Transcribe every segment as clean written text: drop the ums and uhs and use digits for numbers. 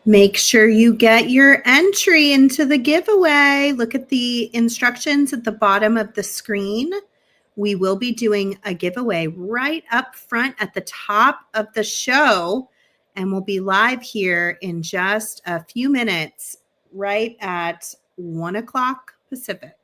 Make sure you get your entry into the giveaway. Look at the instructions at the bottom of the screen. We will be doing a giveaway right up front at the top of the show, and we'll be live here in just a few minutes, right at 1 o'clock Pacific.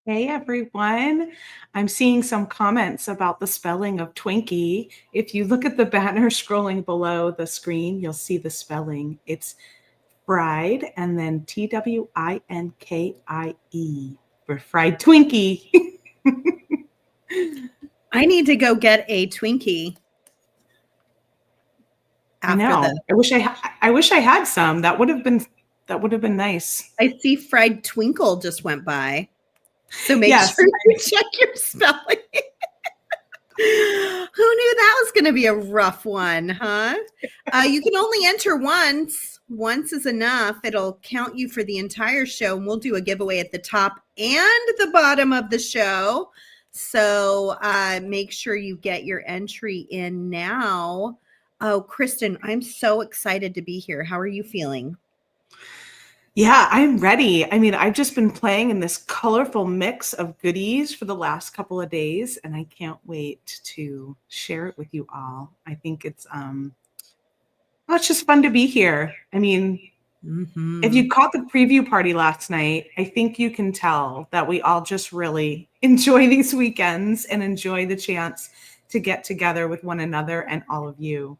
Hey everyone. I'm seeing some comments about the spelling of Twinkie. If you look at the banner scrolling below the screen, you'll see the spelling. It's fried and then Twinkie for fried Twinkie. I need to go get a Twinkie. I after know. the. I wish I had some. That would have been nice. I see Fried Twinkle just went by. So make Yes. sure you check your spelling. Who knew that was going to be a rough one, huh? You can only enter once. Once is enough. It'll count you for the entire show, and we'll do a giveaway at the top and the bottom of the show. So make sure you get your entry in now. Oh, Kristen, I'm so excited to be here. How are you feeling? Yeah, I'm ready. I mean, I've just been playing in this colorful mix of goodies for the last couple of days, and I can't wait to share it with you all. I think it's just fun to be here. I mean, if you caught the preview party last night, I think you can tell that we all just really enjoy these weekends and enjoy the chance to get together with one another and all of you.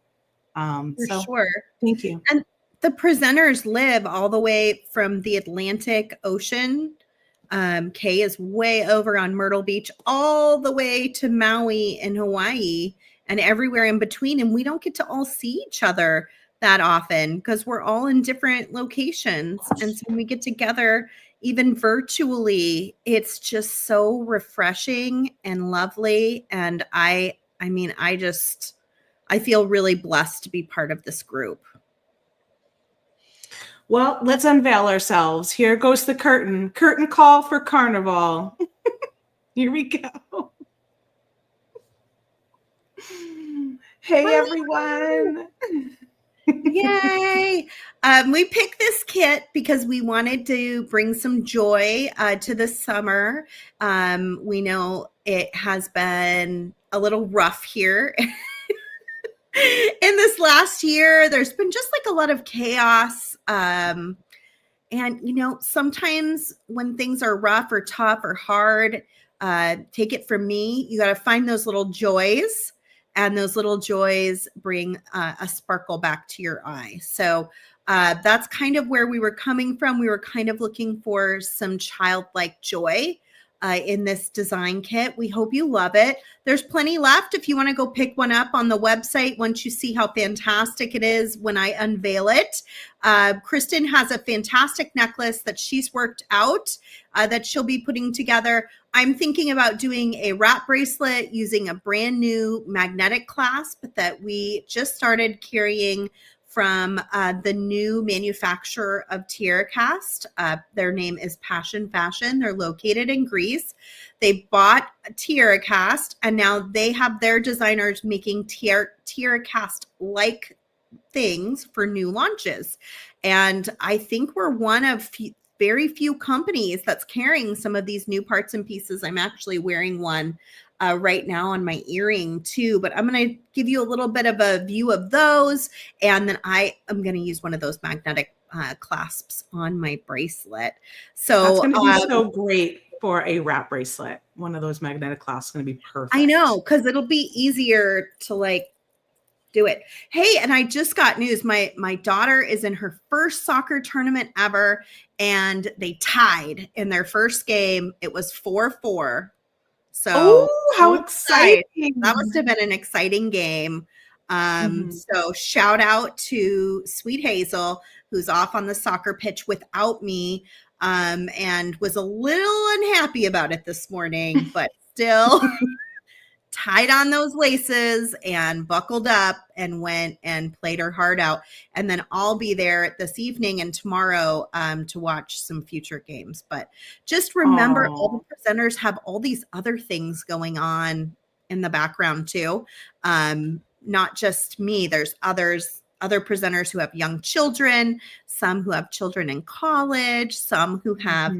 For So sure. thank you. And the presenters live all the way from the Atlantic Ocean. Kay is way over on Myrtle Beach, all the way to Maui in Hawaii and everywhere in between. And we don't get to all see each other that often because we're all in different locations. And so when we get together, even virtually, it's just so refreshing and lovely. And I mean, I feel really blessed to be part of this group. Well, let's unveil ourselves. Here goes the curtain. Curtain call for Carnival. Here we go. Hey, everyone. Yay. We picked this kit because we wanted to bring some joy to the summer. We know it has been a little rough here. In this last year, there's been just like a lot of chaos. And, sometimes when things are rough or tough or hard, take it from me, you got to find those little joys, and those little joys bring a sparkle back to your eye. So that's kind of where we were coming from. We were kind of looking for some childlike joy in this design kit. We hope you love it. There's plenty left if you want to go pick one up on the website once you see how fantastic it is when I unveil it. Kristen has a fantastic necklace that she's worked out that she'll be putting together. I'm thinking about doing a wrap bracelet using a brand new magnetic clasp that we just started carrying from the new manufacturer of Tiara Cast. Their name is Passion Fashion. They're located in Greece. They bought Tiara Cast, and now they have their designers making Tiara Cast like things for new launches. And I think we're one of very few companies that's carrying some of these new parts and pieces. I'm actually wearing one right now on my earring too, but I'm going to give you a little bit of a view of those. And then I am going to use one of those magnetic clasps on my bracelet. So that's going to be so great for a wrap bracelet. One of those magnetic clasps is going to be perfect. I know, because it'll be easier to do it. Hey, and I just got news. My daughter is in her first soccer tournament ever, and they tied in their first game. It was 4-4. So how exciting. That must have been an exciting game. So shout out to Sweet Hazel, who's off on the soccer pitch without me, and was a little unhappy about it this morning, but still tied on those laces and buckled up and went and played her heart out. And then I'll be there this evening and tomorrow to watch some future games. But just remember, all the presenters have all these other things going on in the background too. Not just me. There's other presenters who have young children, some who have children in college, some who have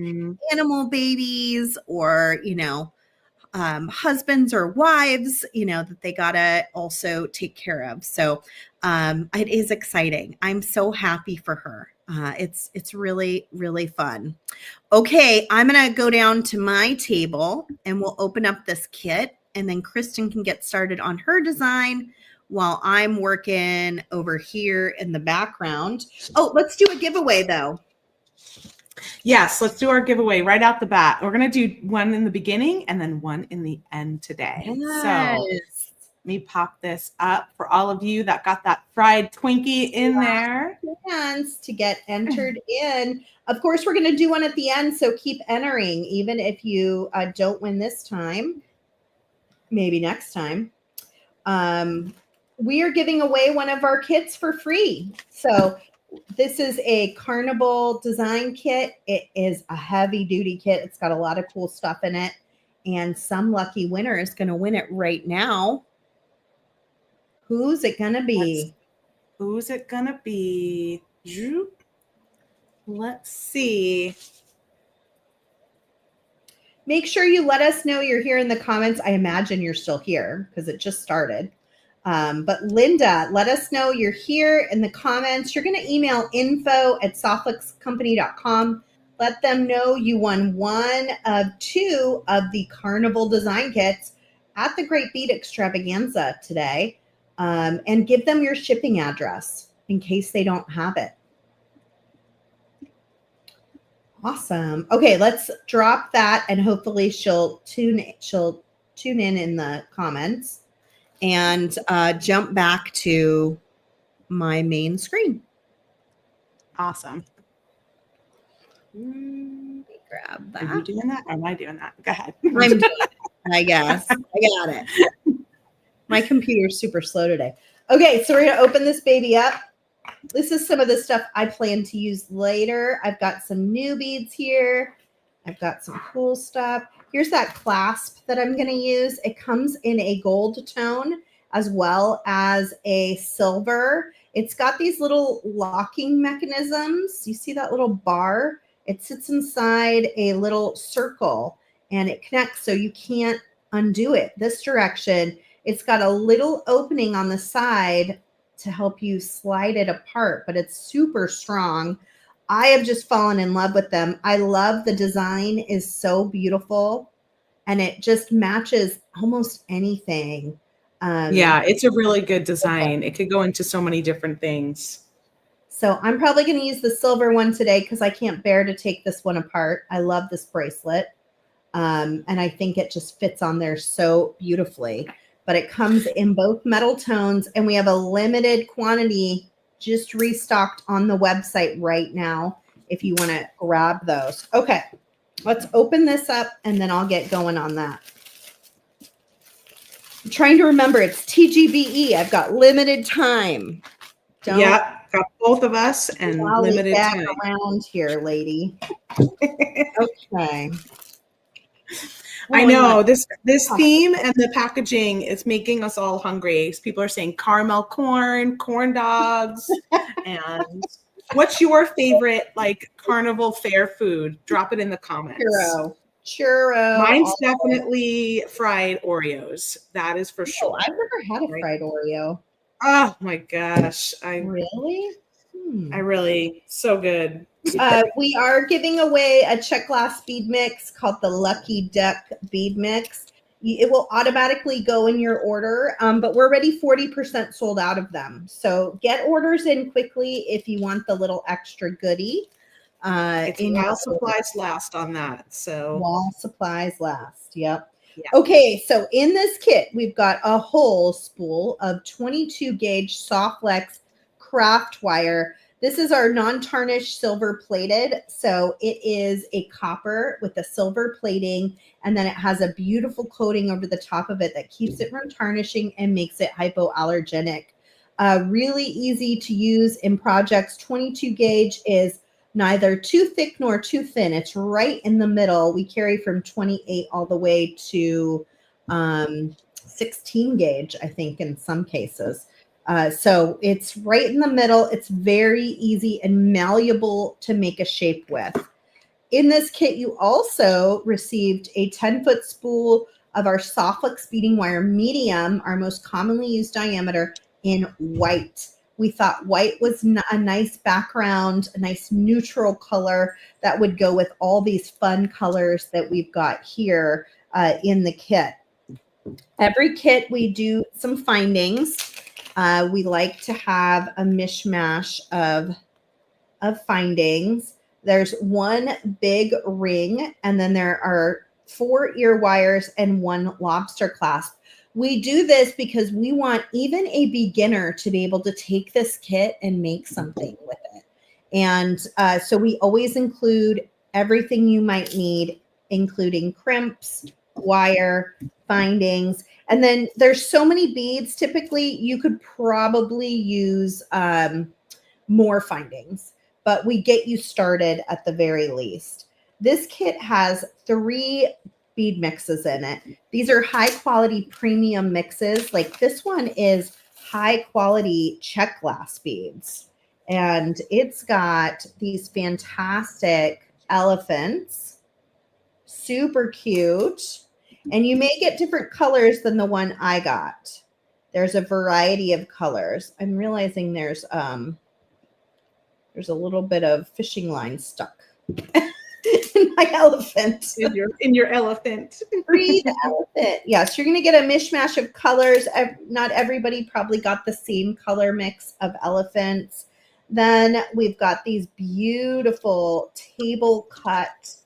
animal babies, or, husbands or wives, that they gotta also take care of. So it is exciting. I'm so happy for her. It's really, really fun. Okay, I'm gonna go down to my table and we'll open up this kit, and then Kristen can get started on her design while I'm working over here in the background. Oh, let's do a giveaway though. Yes, let's do our giveaway right out the bat. We're going to do one in the beginning and then one in the end today. Yes. Let me pop this up for all of you that got that fried Twinkie in there. Chance to get entered in. Of course, we're going to do one at the end, so keep entering, even if you don't win this time. Maybe next time. We are giving away one of our kits for free. So this is a Carnival design kit. It is a heavy duty kit. It's got a lot of cool stuff in it. And some lucky winner is going to win it right now. Who's it going to be? Who's it going to be? Let's see. Make sure you let us know you're here in the comments. I imagine you're still here because it just started. But Linda, let us know you're here in the comments. You're going to email info@softluxcompany.com. Let them know you won one of two of the Carnival design kits at the Great Bead Extravaganza today. And give them your shipping address in case they don't have it. Awesome. Okay, let's drop that, and hopefully she'll tune in the comments and jump back to my main screen. Awesome. Grab that. Are you doing that or am I doing that? Go ahead. I'm doing it, I guess. I got it. My computer's super slow today. Okay, so we're going to open this baby up. This is some of the stuff I plan to use later. I've got some new beads here. I've got some cool stuff. Here's that clasp that I'm going to use. It comes in a gold tone as well as a silver. It's got these little locking mechanisms. You see that little bar? It sits inside a little circle and it connects so you can't undo it this direction. It's got a little opening on the side to help you slide it apart, but it's super strong. I have just fallen in love with them. I love the design is so beautiful and it just matches almost anything. Yeah, it's a really good design. It could go into so many different things. So I'm probably going to use the silver one today because I can't bear to take this one apart. I love this bracelet. And I think it just fits on there so beautifully. But it comes in both metal tones, and we have a limited quantity just restocked on the website right now if you want to grab those. Okay, let's open this up, and then I'll get going on that. I'm trying to remember, it's TGBE. I've got limited time. Yeah, got both of us and limited time. Around here, lady. Okay. I know this theme and the packaging is making us all hungry. People are saying caramel corn dogs. And what's your favorite like carnival fair food? Drop it in the comments. Churro. Mine's definitely fried Oreos. That is for sure. I've never had a fried Oreo. Oh my gosh. Really? I really, so good. We are giving away a check glass bead mix called the Lucky Duck bead mix. It will automatically go in your order, but we're already 40% sold out of them. So get orders in quickly if you want the little extra goodie. While supplies last on that. So while supplies last. Yep. Yeah. Okay, so in this kit, we've got a whole spool of 22 gauge Softlex craft wire. This is our non-tarnished silver plated. So it is a copper with a silver plating, and then it has a beautiful coating over the top of it that keeps it from tarnishing and makes it hypoallergenic. Really easy to use in projects. 22 gauge is neither too thick nor too thin. It's right in the middle. We carry from 28 all the way to 16 gauge, I think, in some cases. So it's right in the middle. It's very easy and malleable to make a shape with. In this kit, you also received a 10-foot spool of our Softlex beading wire medium, our most commonly used diameter, in white. We thought white was a nice background, a nice neutral color that would go with all these fun colors that we've got here in the kit. Every kit, we do some findings. We like to have a mishmash of findings. There's one big ring, and then there are 4 ear wires and 1 lobster clasp. We do this because we want even a beginner to be able to take this kit and make something with it. And so we always include everything you might need, including crimps, wire, bindings. And then there's so many beads. Typically, you could probably use more findings, but we get you started at the very least. This kit has 3 bead mixes in it. These are high quality premium mixes. Like this one is high quality check glass beads. And it's got these fantastic elephants, super cute. And you may get different colors than the one I got. There's a variety of colors. I'm realizing there's a little bit of fishing line stuck in my elephant. In your elephant. Breathe elephant. Yes, you're going to get a mishmash of colors. Not everybody probably got the same color mix of elephants. Then we've got these beautiful table cut,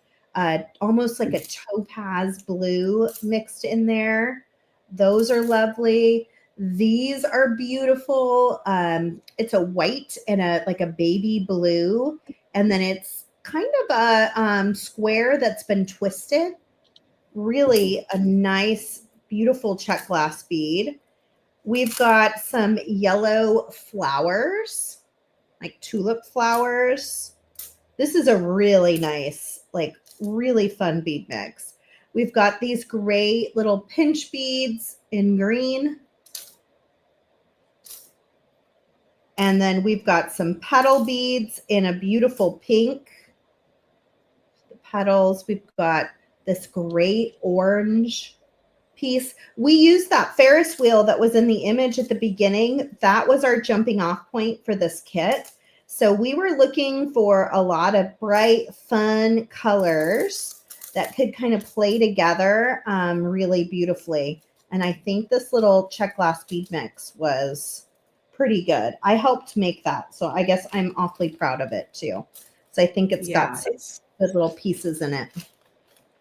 almost like a topaz blue mixed in there. Those are lovely. These are beautiful. It's a white and a baby blue, and then it's kind of a square that's been twisted. Really a nice, beautiful check glass bead. We've got some yellow flowers, like tulip flowers. This is a really nice, like really fun bead mix. We've got these great little pinch beads in green. And then we've got some petal beads in a beautiful pink. The petals, we've got this great orange piece. We used that Ferris wheel that was in the image at the beginning. That was our jumping off point for this kit. So we were looking for a lot of bright, fun colors that could kind of play together really beautifully. And I think this little check glass bead mix was pretty good. I helped make that, so I guess I'm awfully proud of it too. So I think it's got some good little pieces in it.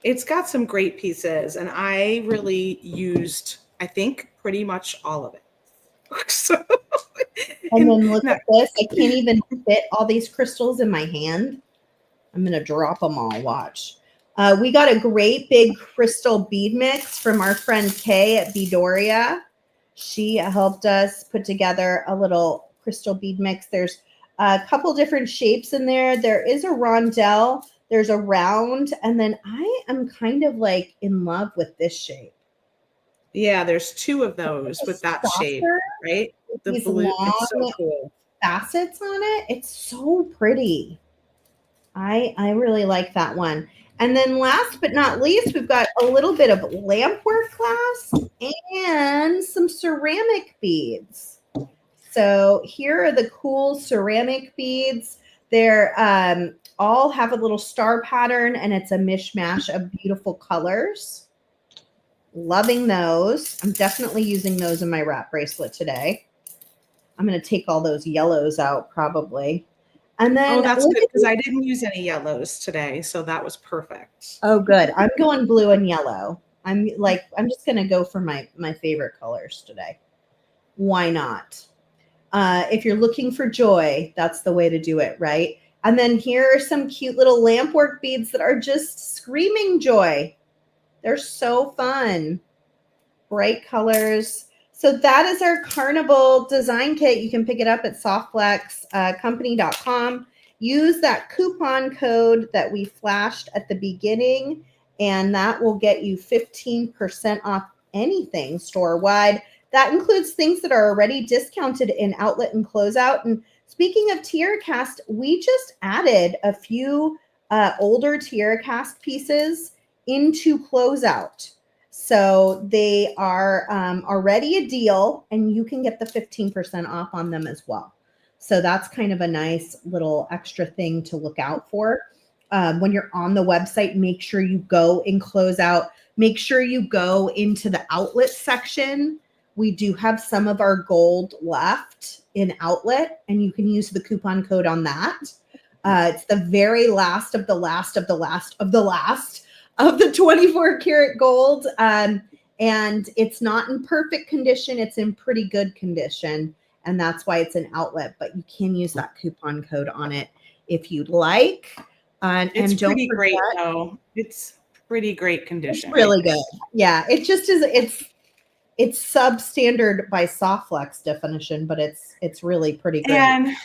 It's got some great pieces, and I really used, I think, pretty much all of it. So, and then look at this. I can't even fit all these crystals in my hand. I'm going to drop them all. Watch. We got a great big crystal bead mix from our friend Kay at Beadoria. She helped us put together a little crystal bead mix. There's a couple different shapes in there. There is a rondelle. There's a round. And then I am kind of like in love with this shape. Yeah, there's 2 of those with that shape, right? The blue. It's so cool. Facets on it. It's so pretty. I really like that one. And then last but not least, we've got a little bit of lampwork glass and some ceramic beads. So here are the cool ceramic beads. They're all have a little star pattern, and it's a mishmash of beautiful colors. Loving those. I'm definitely using those in my wrap bracelet today. I'm going to take all those yellows out probably. And then that's good because I didn't use any yellows today, so that was perfect. Oh, good. I'm going blue and yellow. I'm just going to go for my favorite colors today. Why not? If you're looking for joy, that's the way to do it, right? And then here are some cute little lampwork beads that are just screaming joy. They're so fun. Bright colors. So that is our Carnival design kit. You can pick it up at softflexcompany.com. Use that coupon code that we flashed at the beginning, and that will get you 15% off anything store-wide. That includes things that are already discounted in outlet and closeout. And speaking of tiara cast, we just added a few older tiara cast pieces into closeout. So they are already a deal, and you can get the 15% off on them as well. So that's kind of a nice little extra thing to look out for. When you're on the website, make sure you go in closeout. Make sure you go into the outlet section. We do have some of our gold left in outlet, and you can use the coupon code on that. It's the very last of the last of the last of the last of the 24 karat gold. And it's not in perfect condition. It's in pretty good condition. And that's why it's an outlet. But you can use that coupon code on it if you'd like. It's and don't pretty forget, great, though. It's pretty great condition. It's really good. Yeah, it just is. It's substandard by Softflex definition, but it's really pretty great. And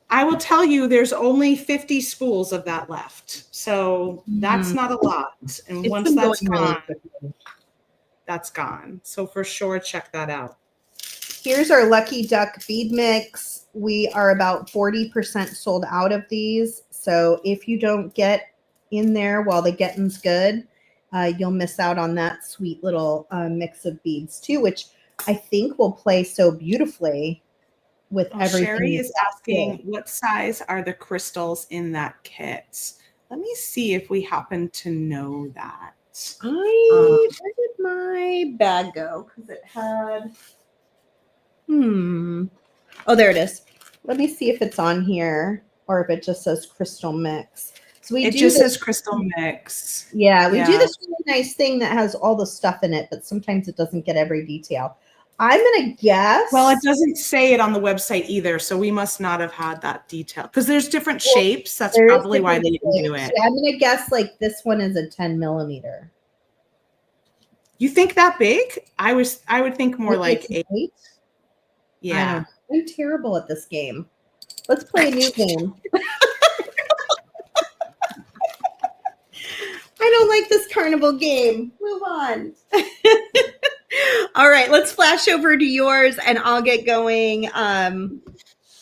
I will tell you, there's only 50 spools of that left. So that's not a lot. And It's once been that's going really gone, quickly. that's gone. So for sure, check that out. Here's our Lucky Duck bead mix. We are about 40% sold out of these. So if you don't get in there while the getting's good, you'll miss out on that sweet little mix of beads too, which I think will play so beautifully with everything. Sherry is asking, what size are the crystals in that kit? Let me see if we happen to know that. Where did my bag go? Because it had... Oh, there it is. Let me see if it's on here or if it just says crystal mix. So it just says crystal mix. Yeah, we do this really nice thing that has all the stuff in it, but sometimes it doesn't get every detail. I'm going to guess. Well, it doesn't say it on the website either, so we must not have had that detail because there's different shapes. That's probably why they didn't do it. So I'm going to guess like this one is a 10 millimeter. You think that big? I would think more like 8. Yeah. I'm terrible at this game. Let's play a new game. I don't like this carnival game. Move on. All right, let's flash over to yours and I'll get going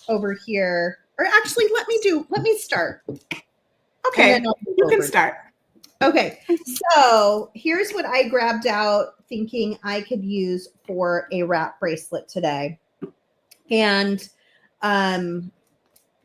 over here. Or actually, let me start. Okay, you can start. Okay, so here's what I grabbed out thinking I could use for a wrap bracelet today. And I'm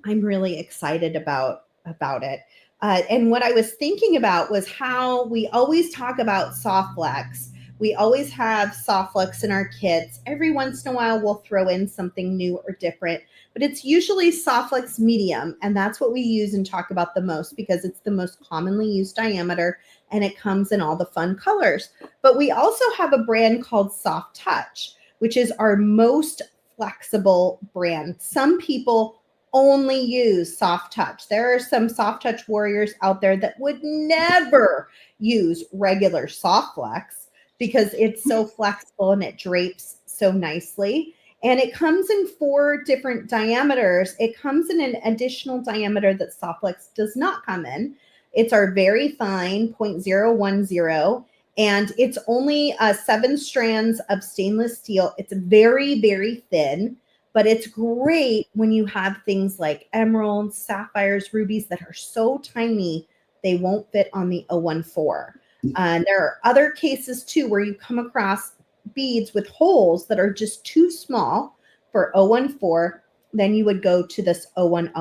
really excited about it. And what I was thinking about was how we always talk about Softflex. We always have Softflex in our kits. Every once in a while, we'll throw in something new or different, but it's usually Softflex medium. And that's what we use and talk about the most because it's the most commonly used diameter and it comes in all the fun colors. But we also have a brand called Soft Touch, which is our most flexible brand. Some people only use Soft Touch. There are some Soft Touch warriors out there that would never use regular Softflex because it's so flexible and it drapes so nicely. And it comes in 4 different diameters. It comes in an additional diameter that Softflex does not come in. It's our very fine 0.010. And it's only 7 strands of stainless steel. It's very, very thin, but it's great when you have things like emeralds, sapphires, rubies that are so tiny, they won't fit on the 014. There are other cases too, where you come across beads with holes that are just too small for 014. Then you would go to this 010.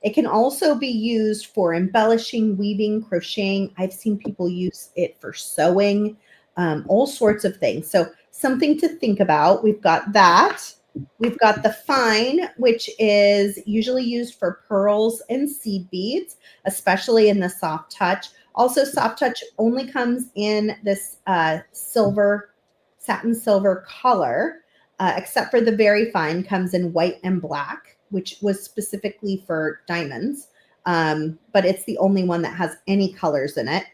It can also be used for embellishing, weaving, crocheting. I've seen people use it for sewing, all sorts of things. So something to think about. We've got that. We've got the fine, which is usually used for pearls and seed beads, especially in the Soft Touch. Also, Soft Touch only comes in this satin silver color, except for the very fine comes in white and black, which was specifically for diamonds, but it's the only one that has any colors in it.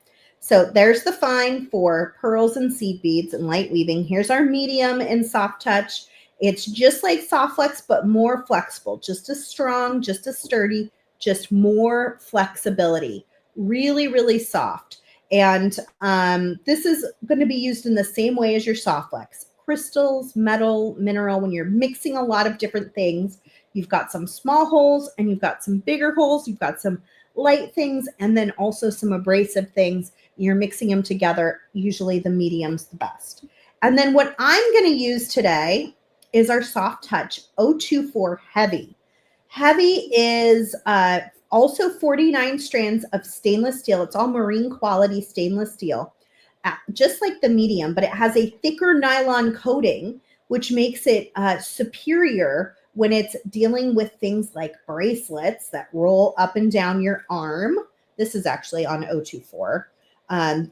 So there's the fine for pearls and seed beads and light weaving. Here's our medium in Soft Touch. It's just like Softflex, but more flexible, just as strong, just as sturdy, just more flexibility. Really, really soft. And this is going to be used in the same way as your Softflex. Crystals, metal, mineral, when you're mixing a lot of different things, you've got some small holes and you've got some bigger holes. You've got some light things and then also some abrasive things. You're mixing them together. Usually the medium's the best. And then what I'm going to use today is our Soft Touch 024 Heavy. Heavy is also 49 strands of stainless steel. It's all marine quality stainless steel, just like the medium, but it has a thicker nylon coating, which makes it superior when it's dealing with things like bracelets that roll up and down your arm. This is actually on 024.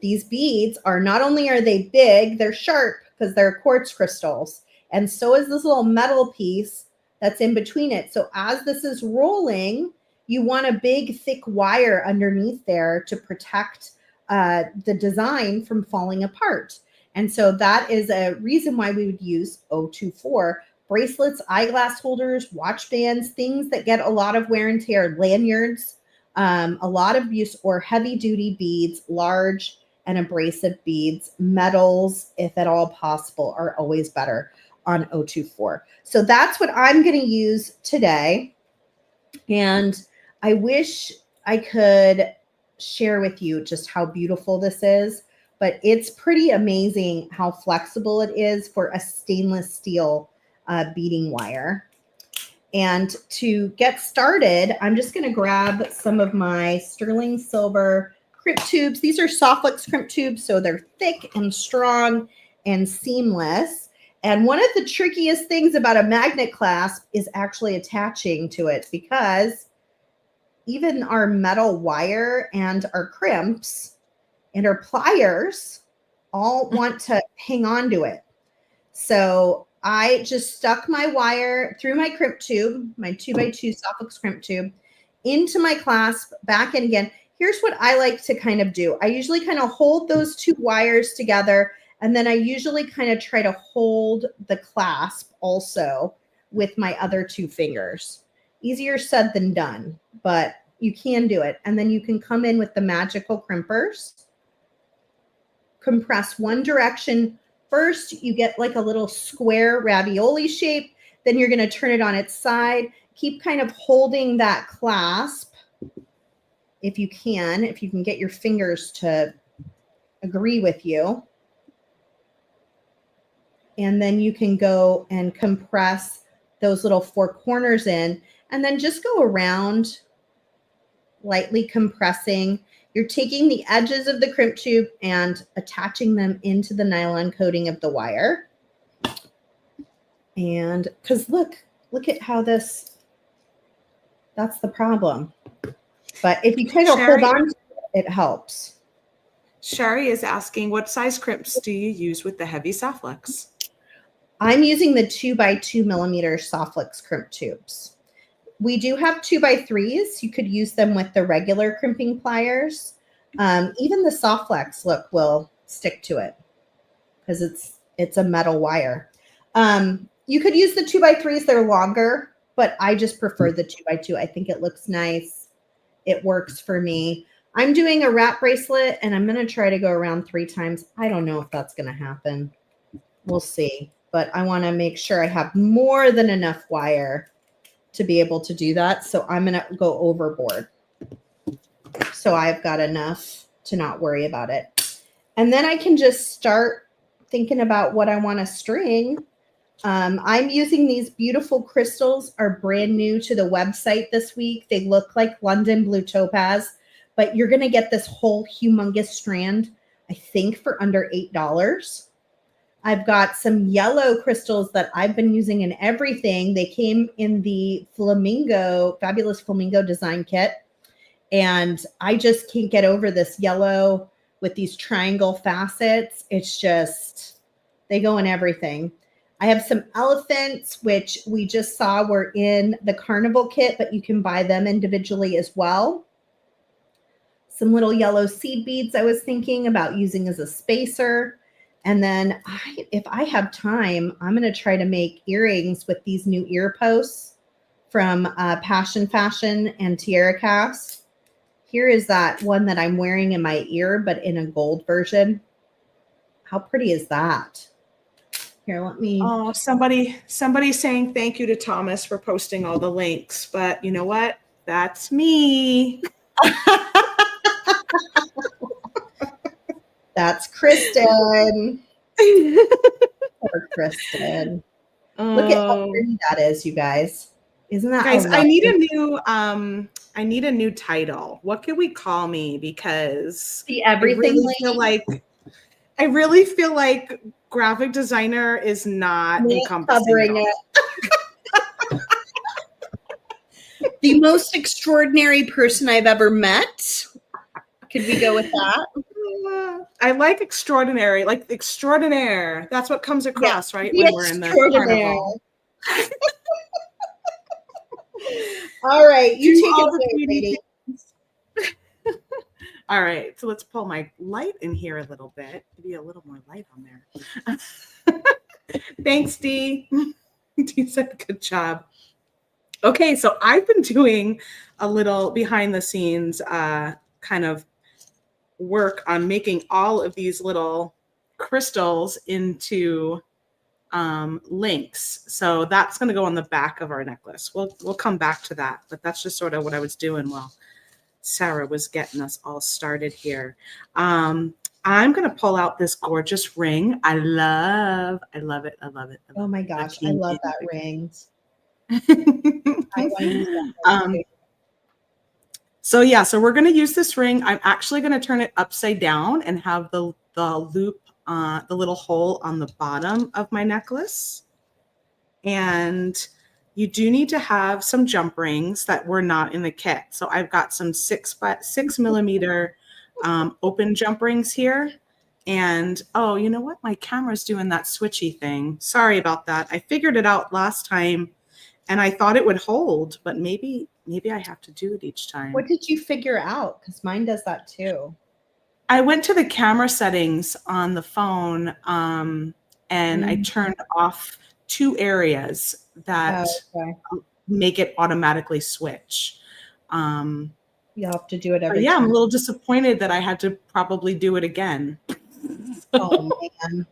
These beads are not only are they big, they're sharp, because they're quartz crystals. And so is this little metal piece that's in between it. So as this is rolling, you want a big, thick wire underneath there to protect the design from falling apart. And so that is a reason why we would use 024. Bracelets, eyeglass holders, watch bands, things that get a lot of wear and tear, lanyards, a lot of use, or heavy-duty beads, large and abrasive beads, metals, if at all possible, are always better on 024. So that's what I'm going to use today. And I wish I could share with you just how beautiful this is, but it's pretty amazing how flexible it is for a stainless steel beading wire. And to get started, I'm just going to grab some of my sterling silver crimp tubes. These are Softflex crimp tubes, so they're thick and strong and seamless. And one of the trickiest things about a magnet clasp is actually attaching to it, because even our metal wire and our crimps and our pliers all want to hang on to it. So I just stuck my wire through my crimp tube, my 2x2 Softflex crimp tube, into my clasp, back in again. Here's what I like to kind of do. I usually kind of hold those two wires together, and then I usually kind of try to hold the clasp also with my other two fingers. Easier said than done, but you can do it. And then you can come in with the magical crimpers, compress one direction. First, you get like a little square ravioli shape. Then you're going to turn it on its side. Keep kind of holding that clasp if you can get your fingers to agree with you. And then you can go and compress those little four corners in, and then just go around lightly compressing. You're taking the edges of the crimp tube and attaching them into the nylon coating of the wire. And because look at how this, that's the problem. But if you kind of hold on to it, it helps. Sherry is asking, what size crimps do you use with the heavy Softflex? I'm using the 2x2 millimeter Softflex crimp tubes. We do have 2x3s. You could use them with the regular crimping pliers. Even the Softflex, look, will stick to it because it's a metal wire. You could use the 2x3s. They're longer, but I just prefer the 2x2. I think it looks nice. It works for me. I'm doing a wrap bracelet, and I'm going to try to go around 3 times. I don't know if that's going to happen. We'll see. But I want to make sure I have more than enough wire to be able to do that. So I'm going to go overboard. So I've got enough to not worry about it. And then I can just start thinking about what I want to string. I'm using these beautiful crystals, are brand new to the website this week. They look like London Blue Topaz, but you're going to get this whole humongous strand, I think, for under $8. I've got some yellow crystals that I've been using in everything. They came in the Fabulous Flamingo design kit. And I just can't get over this yellow with these triangle facets. It's just, they go in everything. I have some elephants, which we just saw were in the Carnival Kit, but you can buy them individually as well. Some little yellow seed beads I was thinking about using as a spacer. And then if I have time, I'm going to try to make earrings with these new ear posts from Passion Fashion and Tiara Cast. Here is that one that I'm wearing in my ear, but in a gold version. How pretty is that? Here, let me. Oh, somebody's saying thank you to Thomas for posting all the links, but you know what? That's me. That's Kristen. Poor Kristen. Look at how pretty that is, you guys. Isn't that, guys? I need a new title. What can we call me? Because the everything I really feel like graphic designer is not encompassing it. The most extraordinary person I've ever met. Could we go with that? I like extraordinary, like extraordinaire. That's what comes across, right? The When we're in the carnival. All right, you Do take all it the away, beauty lady. All right, so let's pull my light in here a little bit. Maybe a little more light on there. Thanks, Dee. Dee said good job. Okay, so I've been doing a little behind the scenes kind of work on making all of these little crystals into links. So that's going to go on the back of our necklace. We'll come back to that, but that's just sort of what I was doing while Sara was getting us all started here. I'm going to pull out this gorgeous ring. I love it. I love it. Oh my gosh, I love that ring. I want to use that ring. So yeah, so we're going to use this ring. I'm actually going to turn it upside down and have the loop, the little hole on the bottom of my necklace. And you do need to have some jump rings that were not in the kit. So I've got some 6mm open jump rings here. And oh, you know what? My camera's doing that switchy thing. Sorry about that. I figured it out last time and I thought it would hold, but maybe I have to do it each time. What did you figure out? Because mine does that too. I went to the camera settings on the phone and I turned off 2 areas that make it automatically switch. You'll have to do it every time. time. I'm a little disappointed that I had to probably do it again. Oh, man.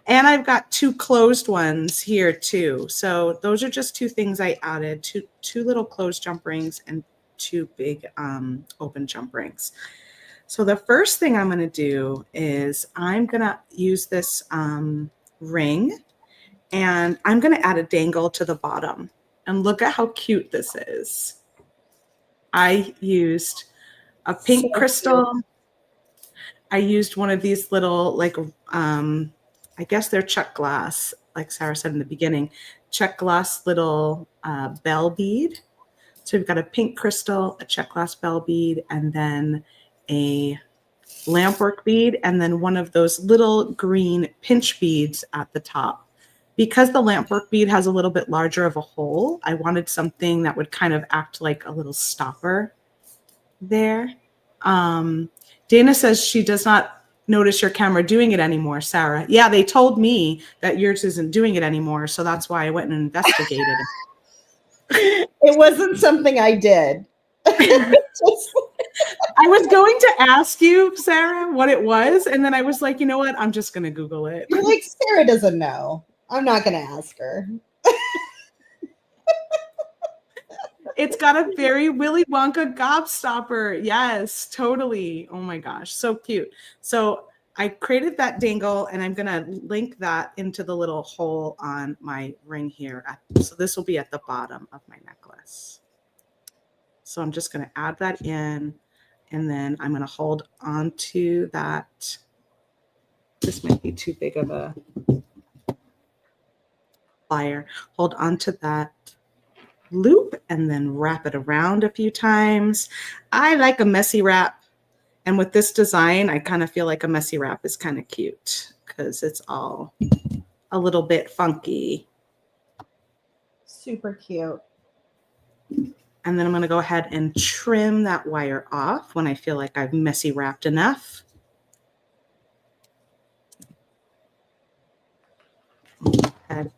And I've got 2 closed ones here too. So those are just 2 things I added, two little closed jump rings and 2 big open jump rings. So the first thing I'm going to do is I'm going to use this ring and I'm going to add a dangle to the bottom. And look at how cute this is. I used a pink crystal. Cute. I used one of these little, like, I guess they're check glass, like Sara said in the beginning, check glass little bell bead. So we've got a pink crystal, a check glass bell bead, and then a lampwork bead, and then one of those little green pinch beads at the top. Because the lampwork bead has a little bit larger of a hole, I wanted something that would kind of act like a little stopper there. Dana says she does not notice your camera doing it anymore, Sara. Yeah, they told me that yours isn't doing it anymore, so that's why I went and investigated it. It wasn't something I did. I was going to ask you, Sara, what it was, and then I was like, you know what? I'm just going to Google it. You're like, Sara doesn't know. I'm not going to ask her. It's got a very Willy Wonka gobstopper. Yes, totally. Oh my gosh, so cute. So I created that dangle and I'm going to link that into the little hole on my ring here. So this will be at the bottom of my necklace. So I'm just going to add that in and then I'm going to hold on to that. This might be too big of a plier. Hold on to that loop and then wrap it around a few times. I like a messy wrap. And with this design, I kind of feel like a messy wrap is kind of cute because it's all a little bit funky. Super cute. And then I'm going to go ahead and trim that wire off when I feel like I've messy wrapped enough.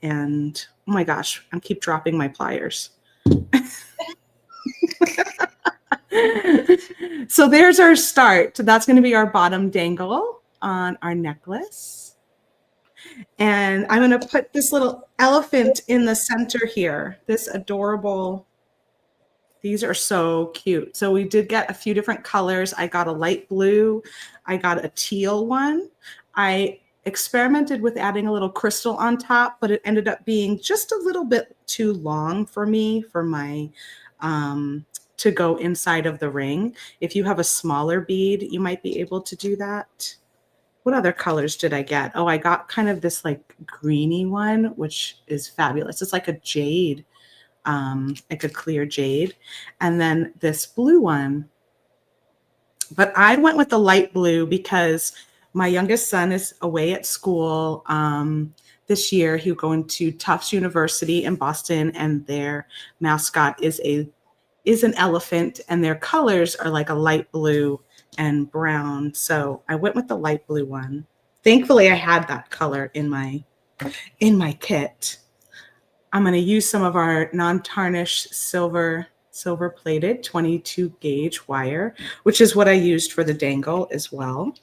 And oh my gosh, I keep dropping my pliers. So there's our start. That's going to be our bottom dangle on our necklace. And I'm going to put this little elephant in the center here. This adorable, these are so cute. So we did get a few different colors. I got a light blue. I got a teal one. I experimented with adding a little crystal on top, but it ended up being just a little bit too long for me, for my to go inside of the ring. If you have a smaller bead, you might be able to do that. What other colors did I get? Oh, I got kind of this like greeny one, which is fabulous. It's like a jade, like a clear jade. And then this blue one. But I went with the light blue because my youngest son is away at school this year. He'll go into Tufts University in Boston, and their mascot is an elephant, and their colors are like a light blue and brown. So I went with the light blue one. Thankfully, I had that color in my kit. I'm going to use some of our non-tarnished silver plated 22 gauge wire, which is what I used for the dangle as well.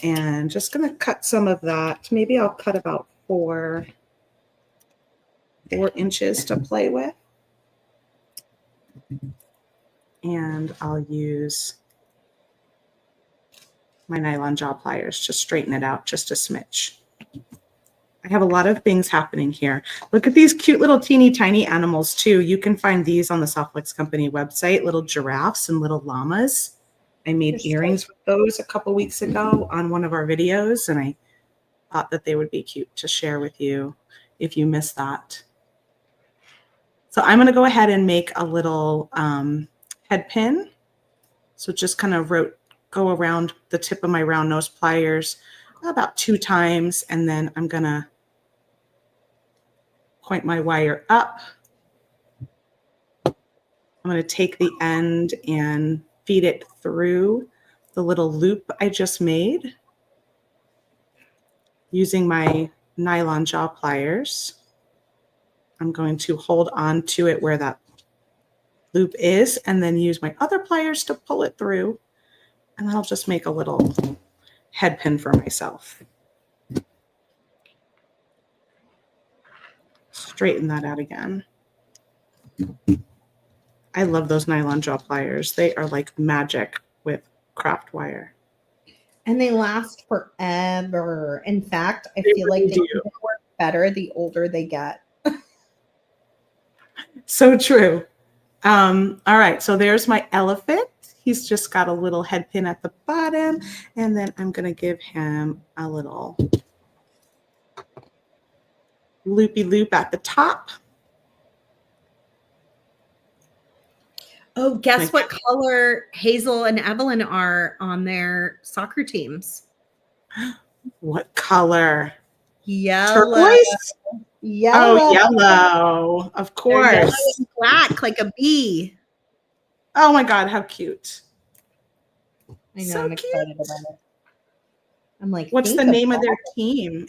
And just going to cut some of that. Maybe I'll cut about 4 inches to play with. And I'll use my nylon jaw pliers to straighten it out just a smidge. I have a lot of things happening here. Look at these cute little teeny tiny animals too. You can find these on the Softflex Company website, little giraffes and little llamas. I made earrings with those a couple weeks ago on one of our videos, and I thought that they would be cute to share with you if you missed that. So I'm going to go ahead and make a little head pin. So just kind of go around the tip of my round nose pliers about 2 times, and then I'm going to point my wire up. I'm going to take the end and feed it through the little loop I just made using my nylon jaw pliers. I'm going to hold on to it where that loop is, and then use my other pliers to pull it through, and then I'll just make a little head pin for myself. Straighten that out again. I love those nylon jaw pliers. They are like magic with craft wire. And they last forever. In fact, I feel like they work better the older they get. So true. All right, so there's my elephant. He's just got a little head pin at the bottom, and then I'm going to give him a little loopy loop at the top. Oh, guess what color Hazel and Evelyn are on their soccer teams? What color? Yellow. Turquoise? Yellow. Oh, yellow. Of course. They're yellow and black, like a bee. Oh my God, how cute. I know, so I'm excited about it. I'm like, what's the name of their team?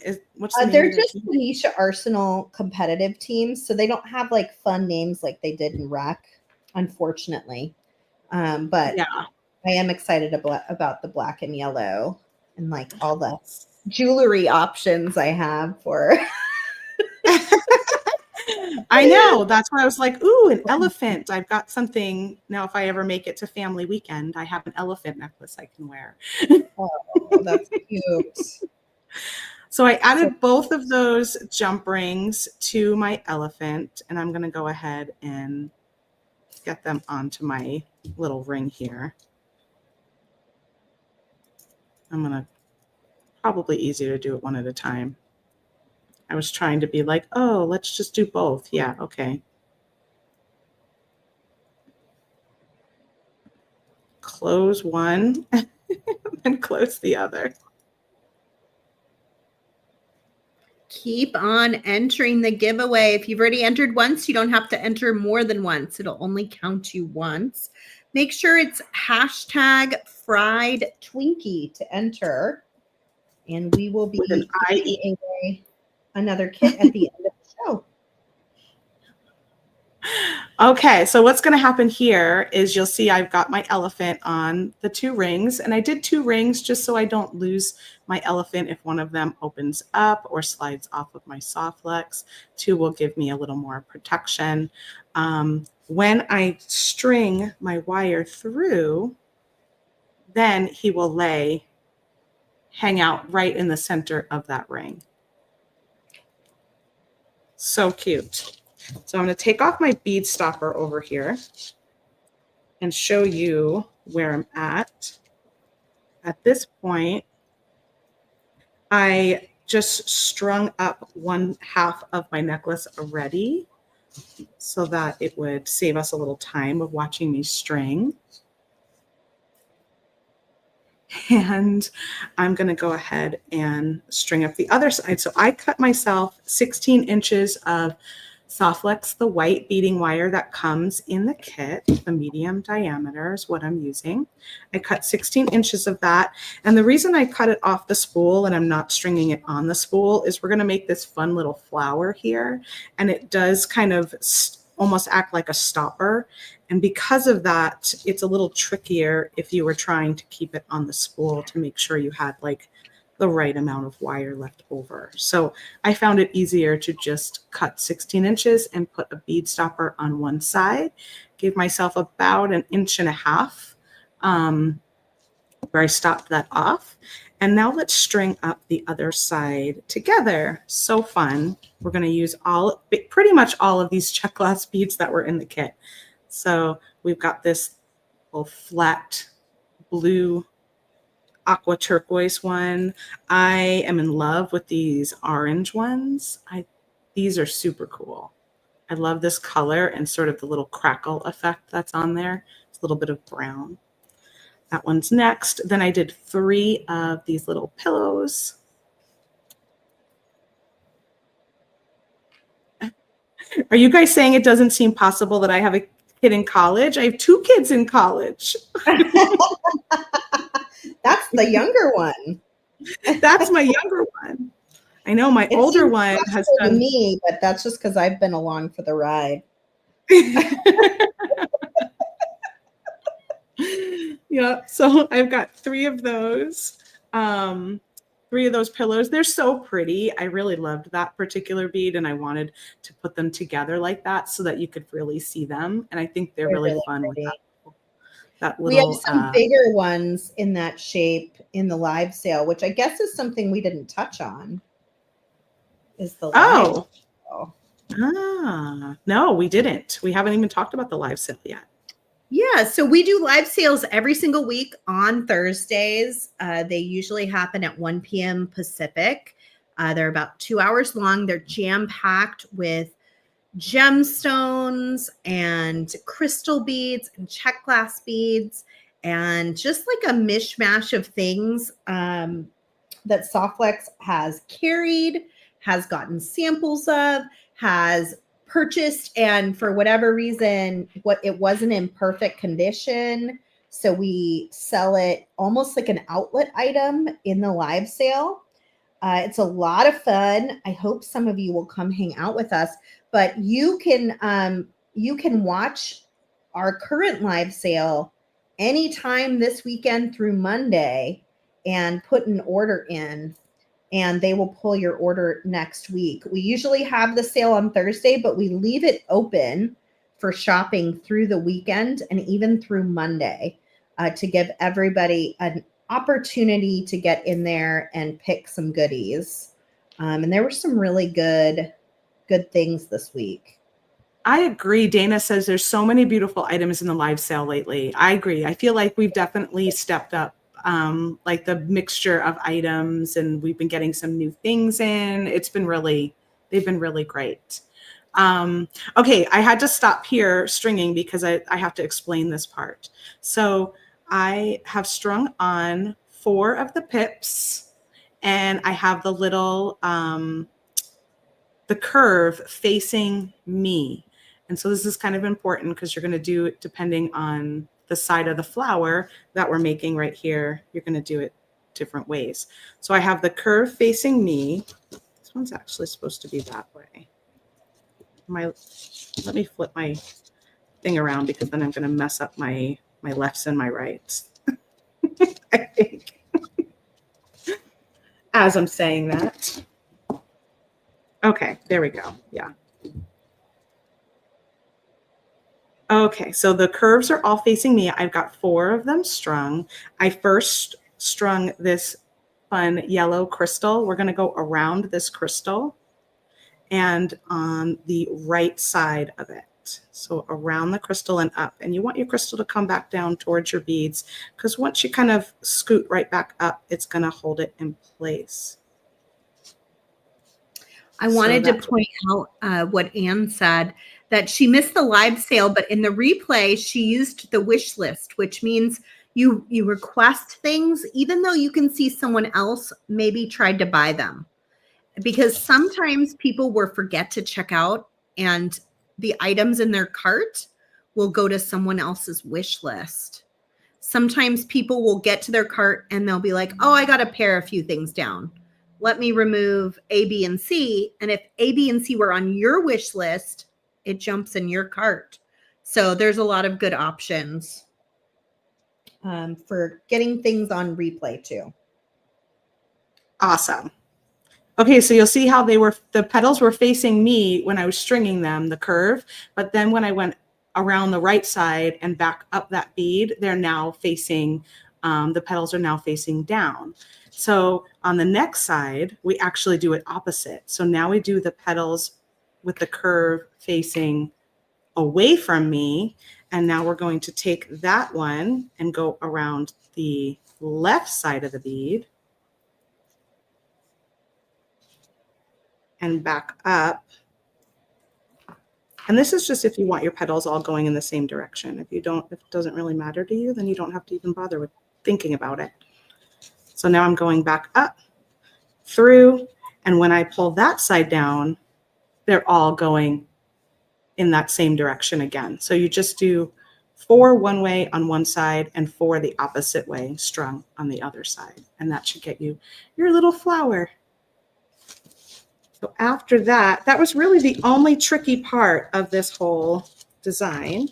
They're just Tanisha Arsenal competitive teams, so they don't have like fun names like they did in rec, unfortunately. But yeah, I am excited about the black and yellow and like all the jewelry options I have for. I know. That's why I was like, ooh, an elephant. I've got something. Now, if I ever make it to family weekend, I have an elephant necklace I can wear. Oh, that's cute. So I added both of those jump rings to my elephant, and I'm going to go ahead and get them onto my little ring here. I'm going to probably easier to do it one at a time. I was trying to be like, oh, let's just do both. Yeah, okay. Close one and close the other. Keep on entering the giveaway. If you've already entered once, you don't have to enter more than once. It'll only count you once. Make sure it's hashtag fried Twinkie to enter. And we will be giving away another kit at the end of the show. Okay, so what's going to happen here is you'll see I've got my elephant on the 2 rings, and I did 2 rings just so I don't lose my elephant if one of them opens up or slides off of my Softflex. 2 will give me a little more protection. When I string my wire through, then he will hang out right in the center of that ring. So cute. So I'm going to take off my bead stopper over here and show you where I'm at. At this point, I just strung up 1/2 of my necklace already so that it would save us a little time of watching me string. And I'm going to go ahead and string up the other side. So I cut myself 16 inches of Softlex, the white beading wire that comes in the kit. The medium diameter is what I'm using. I cut 16 inches of that. And the reason I cut it off the spool and I'm not stringing it on the spool is we're going to make this fun little flower here. And it does kind of almost act like a stopper. And because of that, it's a little trickier if you were trying to keep it on the spool to make sure you had like the right amount of wire left over. So I found it easier to just cut 16 inches and put a bead stopper on one side. Gave myself about 1.5 inches where I stopped that off. And now let's string up the other side together. So fun. We're going to use pretty much all of these check glass beads that were in the kit. So we've got this little flat blue aqua turquoise one. I am in love with these orange ones. These are super cool. I love this color and sort of the little crackle effect that's on there. It's a little bit of brown. That one's next. Then I did 3 of these little pillows. Are you guys saying it doesn't seem possible that I have a kid in college? I have 2 kids in college. That's the younger one. That's my younger one. I know my older one has done me, but that's just because I've been along for the ride. Yeah, so I've got 3 of those. 3 of those pillows. They're so pretty. I really loved that particular bead, and I wanted to put them together like that so that you could really see them. And I think they're really fun pretty. with that little. We have some bigger ones in that shape in the live sale, which I guess is something we didn't touch on. Is the live sale. No, we didn't. We haven't even talked about the live sale yet. Yeah, so we do live sales every single week on Thursdays. They usually happen at 1 p.m. Pacific. They're about 2 hours long. They're jam-packed with gemstones and crystal beads and check glass beads and just like a mishmash of things that Softlex has carried, has gotten samples of, has purchased, and for whatever reason, it wasn't in perfect condition. So we sell it almost like an outlet item in the live sale. It's a lot of fun. I hope some of you will come hang out with us, but you can watch our current live sale anytime this weekend through Monday and put an order in, and they will pull your order next week. We usually have the sale on Thursday, but we leave it open for shopping through the weekend and even through Monday to give everybody an opportunity to get in there and pick some goodies. And there were some really good things this week. I agree. Dana says there's so many beautiful items in the live sale lately. I agree. I feel like we've definitely stepped up like the mixture of items, and we've been getting some new things in. They've been really great. Okay, I had to stop here stringing because I have to explain this part. So I have strung on 4 of the pips, and I have the little, the curve facing me. And so this is kind of important because you're going to do it depending on the side of the flower that we're making right here. You're going to do it different ways. So I have the curve facing me. This one's actually supposed to be that way. Let me flip my thing around because then I'm going to mess up my lefts and my rights. I think. As I'm saying that. Okay, there we go. Yeah. Okay, so the curves are all facing me. I've got 4 of them strung. I first strung this fun yellow crystal. We're going to go around this crystal and on the right side of it. So around the crystal and up. And you want your crystal to come back down towards your beads because once you kind of scoot right back up, it's going to hold it in place. I wanted to point out what Anne said, that she missed the live sale, but in the replay, she used the wish list, which means You request things, even though you can see someone else maybe tried to buy them. Because sometimes people will forget to check out and the items in their cart will go to someone else's wish list. Sometimes people will get to their cart and they'll be like, oh, I got to pare a few things down. Let me remove A, B, and C. And if A, B, and C were on your wish list, it jumps in your cart. So there's a lot of good options for getting things on replay too. Awesome. Okay, so you'll see how the petals were facing me when I was stringing them, the curve, but then when I went around the right side and back up that bead, they're now facing, the petals are now facing down. So on the next side, we actually do it opposite. So now we do the petals with the curve facing away from me, and now we're going to take that one and go around the left side of the bead and back up. And this is just if you want your petals all going in the same direction. If you don't, if it doesn't really matter to you, then you don't have to even bother with thinking about it. So now I'm going back up, through, and when I pull that side down, they're all going in that same direction again. So you just do 4 one way on one side and 4 the opposite way strung on the other side. And that should get you your little flower. So after that, that was really the only tricky part of this whole design.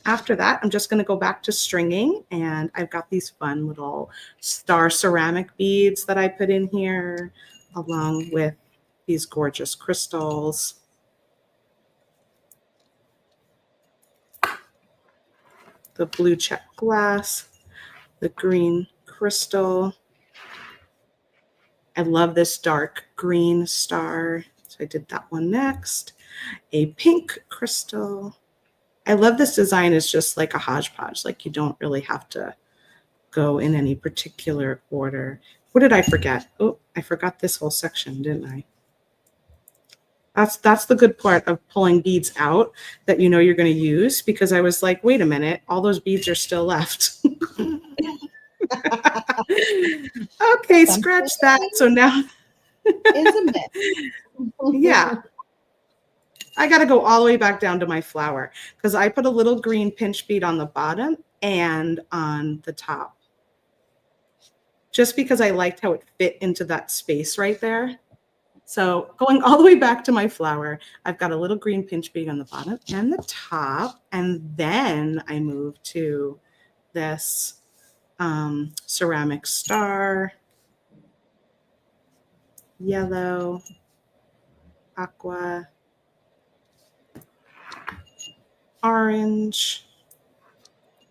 After that, I'm just going to go back to stringing, and I've got these fun little star ceramic beads that I put in here, along with these gorgeous crystals. The blue check glass, the green crystal. I love this dark green star, so I did that one next. A pink crystal. I love this design. It's just like a hodgepodge, like you don't really have to go in any particular order. What did I forget? Oh, I forgot this whole section, didn't I? That's the good part of pulling beads out that you know you're going to use, because I was like, wait a minute, all those beads are still left. Okay, scratch that. So now Is a myth. yeah, I got to go all the way back down to my flower, because I put a little green pinch bead on the bottom and on the top, just because I liked how it fit into that space right there. So going all the way back to my flower, I've got a little green pinch bead on the bottom and the top, and then I move to this ceramic star, yellow, aqua, orange.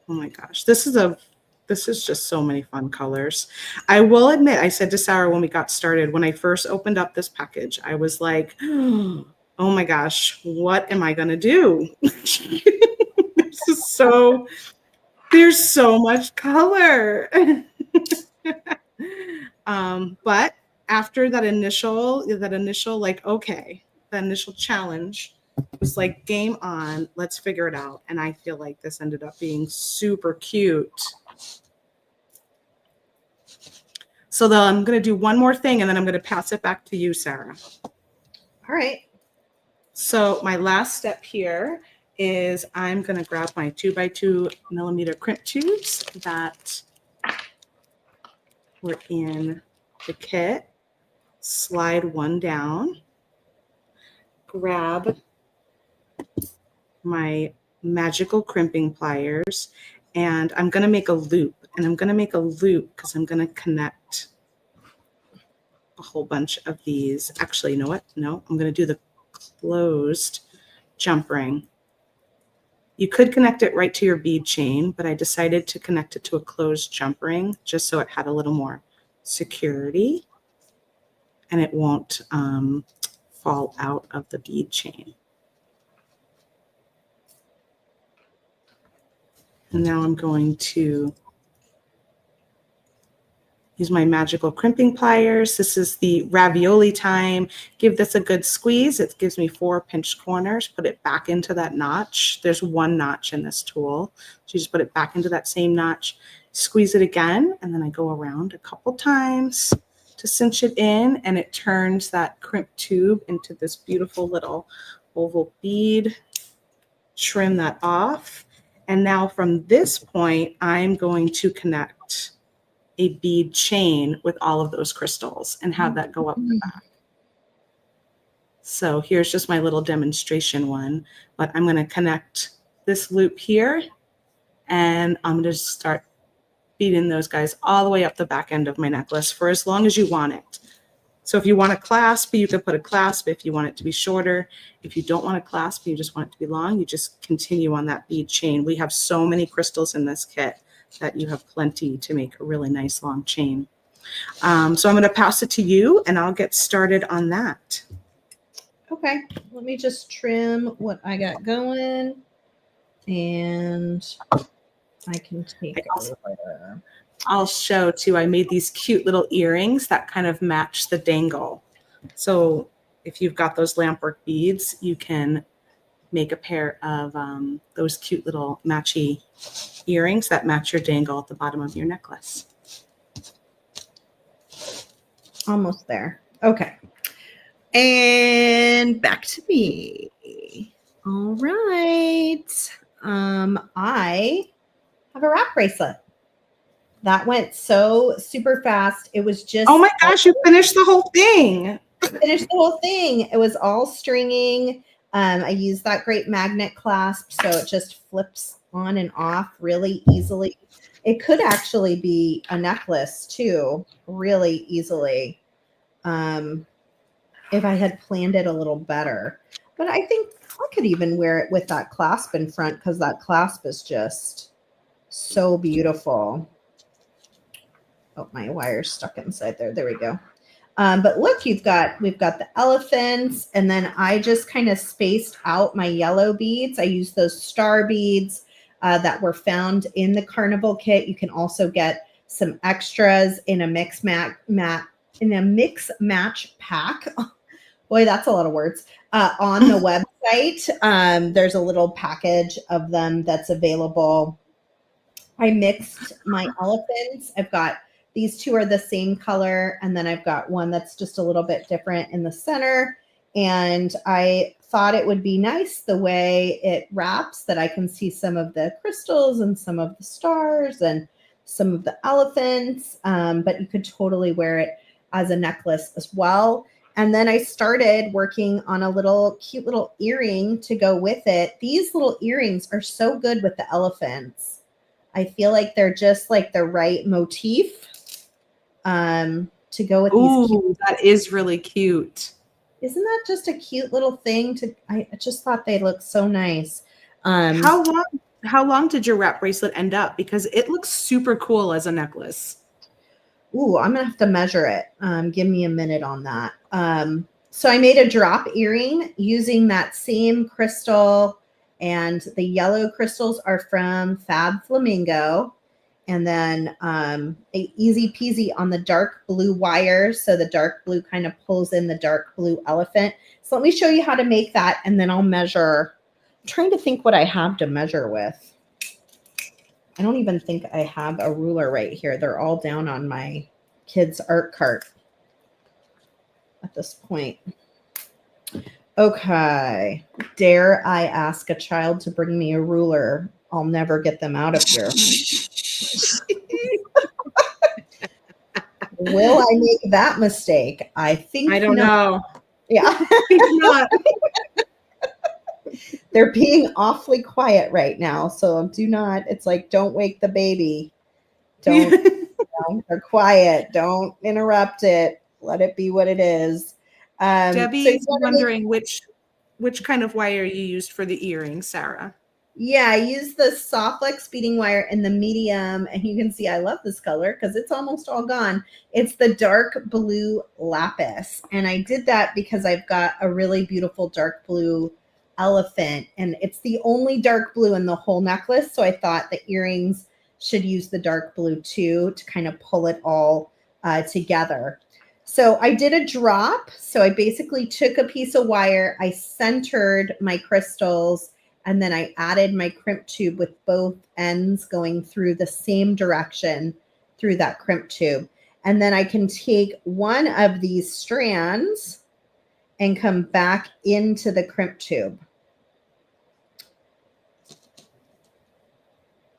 Oh my gosh, this is just so many fun colors. I will admit, I said to Sarah when we got started, when I first opened up this package, I was like, oh my gosh, what am I going to do? There's so much color. But after that initial like, okay, the initial challenge was like, game on, let's figure it out. And I feel like this ended up being super cute. So then I'm going to do one more thing, and then I'm going to pass it back to you, Sarah. All right. So my last step here is I'm going to grab my 2x2 millimeter crimp tubes that were in the kit, slide one down, grab my magical crimping pliers, and I'm going to make a loop. And I'm going to make a loop because I'm going to connect a whole bunch of these. Actually, you know what? No, I'm going to do the closed jump ring. You could connect it right to your bead chain, but I decided to connect it to a closed jump ring just so it had a little more security and it won't fall out of the bead chain. And now I'm going to Use my magical crimping pliers. This is the ravioli time. Give this a good squeeze. It gives me 4 pinched corners. Put it back into that notch. There's 1 notch in this tool. So you just put it back into that same notch, squeeze it again, and then I go around a couple times to cinch it in, and it turns that crimp tube into this beautiful little oval bead. Trim that off. And now from this point, I'm going to connect a bead chain with all of those crystals and have that go up the back. So here's just my little demonstration one, but I'm going to connect this loop here, and I'm going to start beading those guys all the way up the back end of my necklace for as long as you want it. So if you want a clasp, you could put a clasp. If you want it to be shorter, if you don't want a clasp, you just want it to be long, you just continue on that bead chain. We have so many crystals in this kit that you have plenty to make a really nice long chain. So I'm going to pass it to you, and I'll get started on that. Okay, let me just trim what I got going, and I can take over. I'll show too, I made these cute little earrings that kind of match the dangle. So if you've got those lampwork beads, you can make a pair of those cute little matchy earrings that match your dangle at the bottom of your necklace. Almost there. Okay. And back to me. All right. I have a wrap bracelet. That went so super fast. It was just... Oh my gosh, you finished the whole thing. Finished the whole thing. It was all stringing. I used that great magnet clasp, so it just flips on and off really easily. It could actually be a necklace too, really easily, if I had planned it a little better. But I think I could even wear it with that clasp in front, because that clasp is just so beautiful. Oh, my wire's stuck inside there. There we go. But look, we've got the elephants, and then I just kind of spaced out my yellow beads. I used those star beads that were found in the Carnival Kit. You can also get some extras in a mix match pack. Boy, that's a lot of words. On the website, there's a little package of them that's available. I mixed my elephants. I've got these 2 are the same color, and then I've got one that's just a little bit different in the center. And I thought it would be nice the way it wraps, that I can see some of the crystals and some of the stars and some of the elephants, but you could totally wear it as a necklace as well. And then I started working on a cute little earring to go with it. These little earrings are so good with the elephants. I feel like they're just like the right motif to go with these. Ooh, that is really cute. Isn't that just a cute little thing? I just thought they looked so nice. How long did your wrap bracelet end up? Because it looks super cool as a necklace. Ooh, I'm gonna have to measure it. Give me a minute on that. So I made a drop earring using that same crystal, and the yellow crystals are from Fab Flamingo. And then easy peasy on the dark blue wires. So the dark blue kind of pulls in the dark blue elephant. So let me show you how to make that, and then I'll measure. I'm trying to think what I have to measure with. I don't even think I have a ruler right here. They're all down on my kids' art cart at this point. Okay. Dare I ask a child to bring me a ruler? I'll never get them out of here. Will I make that mistake? I think I don't know. Yeah. I think not. They're being awfully quiet right now. So do not, it's like, don't wake the baby. Don't, they're quiet. Don't interrupt it. Let it be what it is. Debbie's wondering which kind of wire you used for the earrings, Sarah. Yeah, I used the Softflex beading wire in the medium, and you can see I love this color because it's almost all gone. It's the dark blue lapis, and I did that because I've got a really beautiful dark blue elephant, and it's the only dark blue in the whole necklace, so I thought the earrings should use the dark blue too to kind of pull it all together. So I did a drop. So I basically took a piece of wire, I centered my crystals, and then I added my crimp tube with both ends going through the same direction through that crimp tube. And then I can take one of these strands and come back into the crimp tube.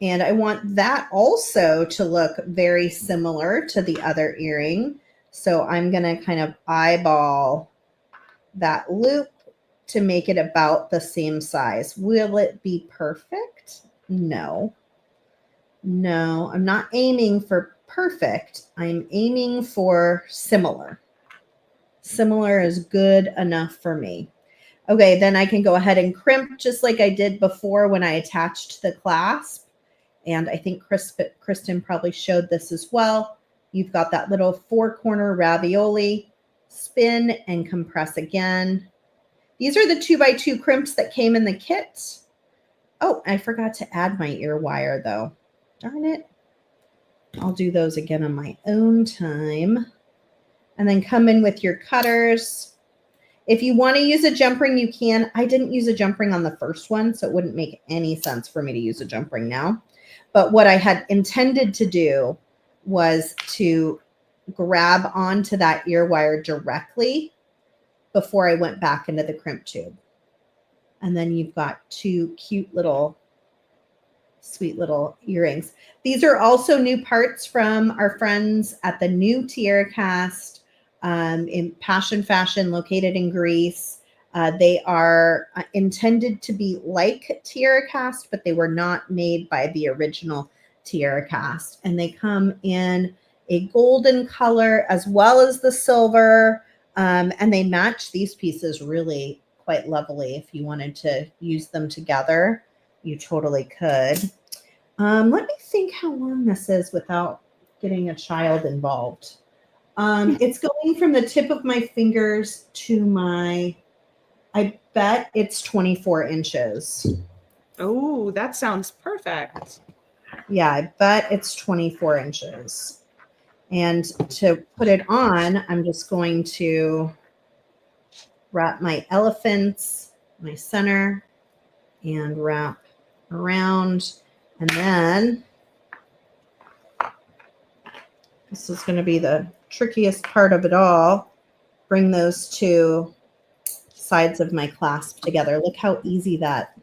And I want that also to look very similar to the other earring. So I'm going to kind of eyeball that loop to make it about the same size. Will it be perfect? No. No, I'm not aiming for perfect. I'm aiming for similar. Similar is good enough for me. Okay, then I can go ahead and crimp just like I did before when I attached the clasp. And I think Kristen probably showed this as well. You've got that little 4-corner ravioli, spin and compress again. These are the 2x2 crimps that came in the kit. Oh, I forgot to add my ear wire though. Darn it. I'll do those again on my own time. And then come in with your cutters. If you want to use a jump ring, you can. I didn't use a jump ring on the first one, so it wouldn't make any sense for me to use a jump ring now. But what I had intended to do was to grab onto that ear wire directly before I went back into the crimp tube. And then you've got 2 cute little, sweet little earrings. These are also new parts from our friends at the new Tiara Cast in Passion Fashion located in Greece. They are intended to be like Tiara Cast, but they were not made by the original Tiara Cast. And they come in a golden color as well as the silver. And they match these pieces really quite lovely. If you wanted to use them together, you totally could. Let me think how long this is without getting a child involved. It's going from the tip of my fingers to my, I bet it's 24 inches. Oh, that sounds perfect. Yeah, I bet it's 24 inches. And to put it on, I'm just going to wrap my elephants, my center, and wrap around. And then this is going to be the trickiest part of it all. Bring those 2 sides of my clasp together. Look how easy that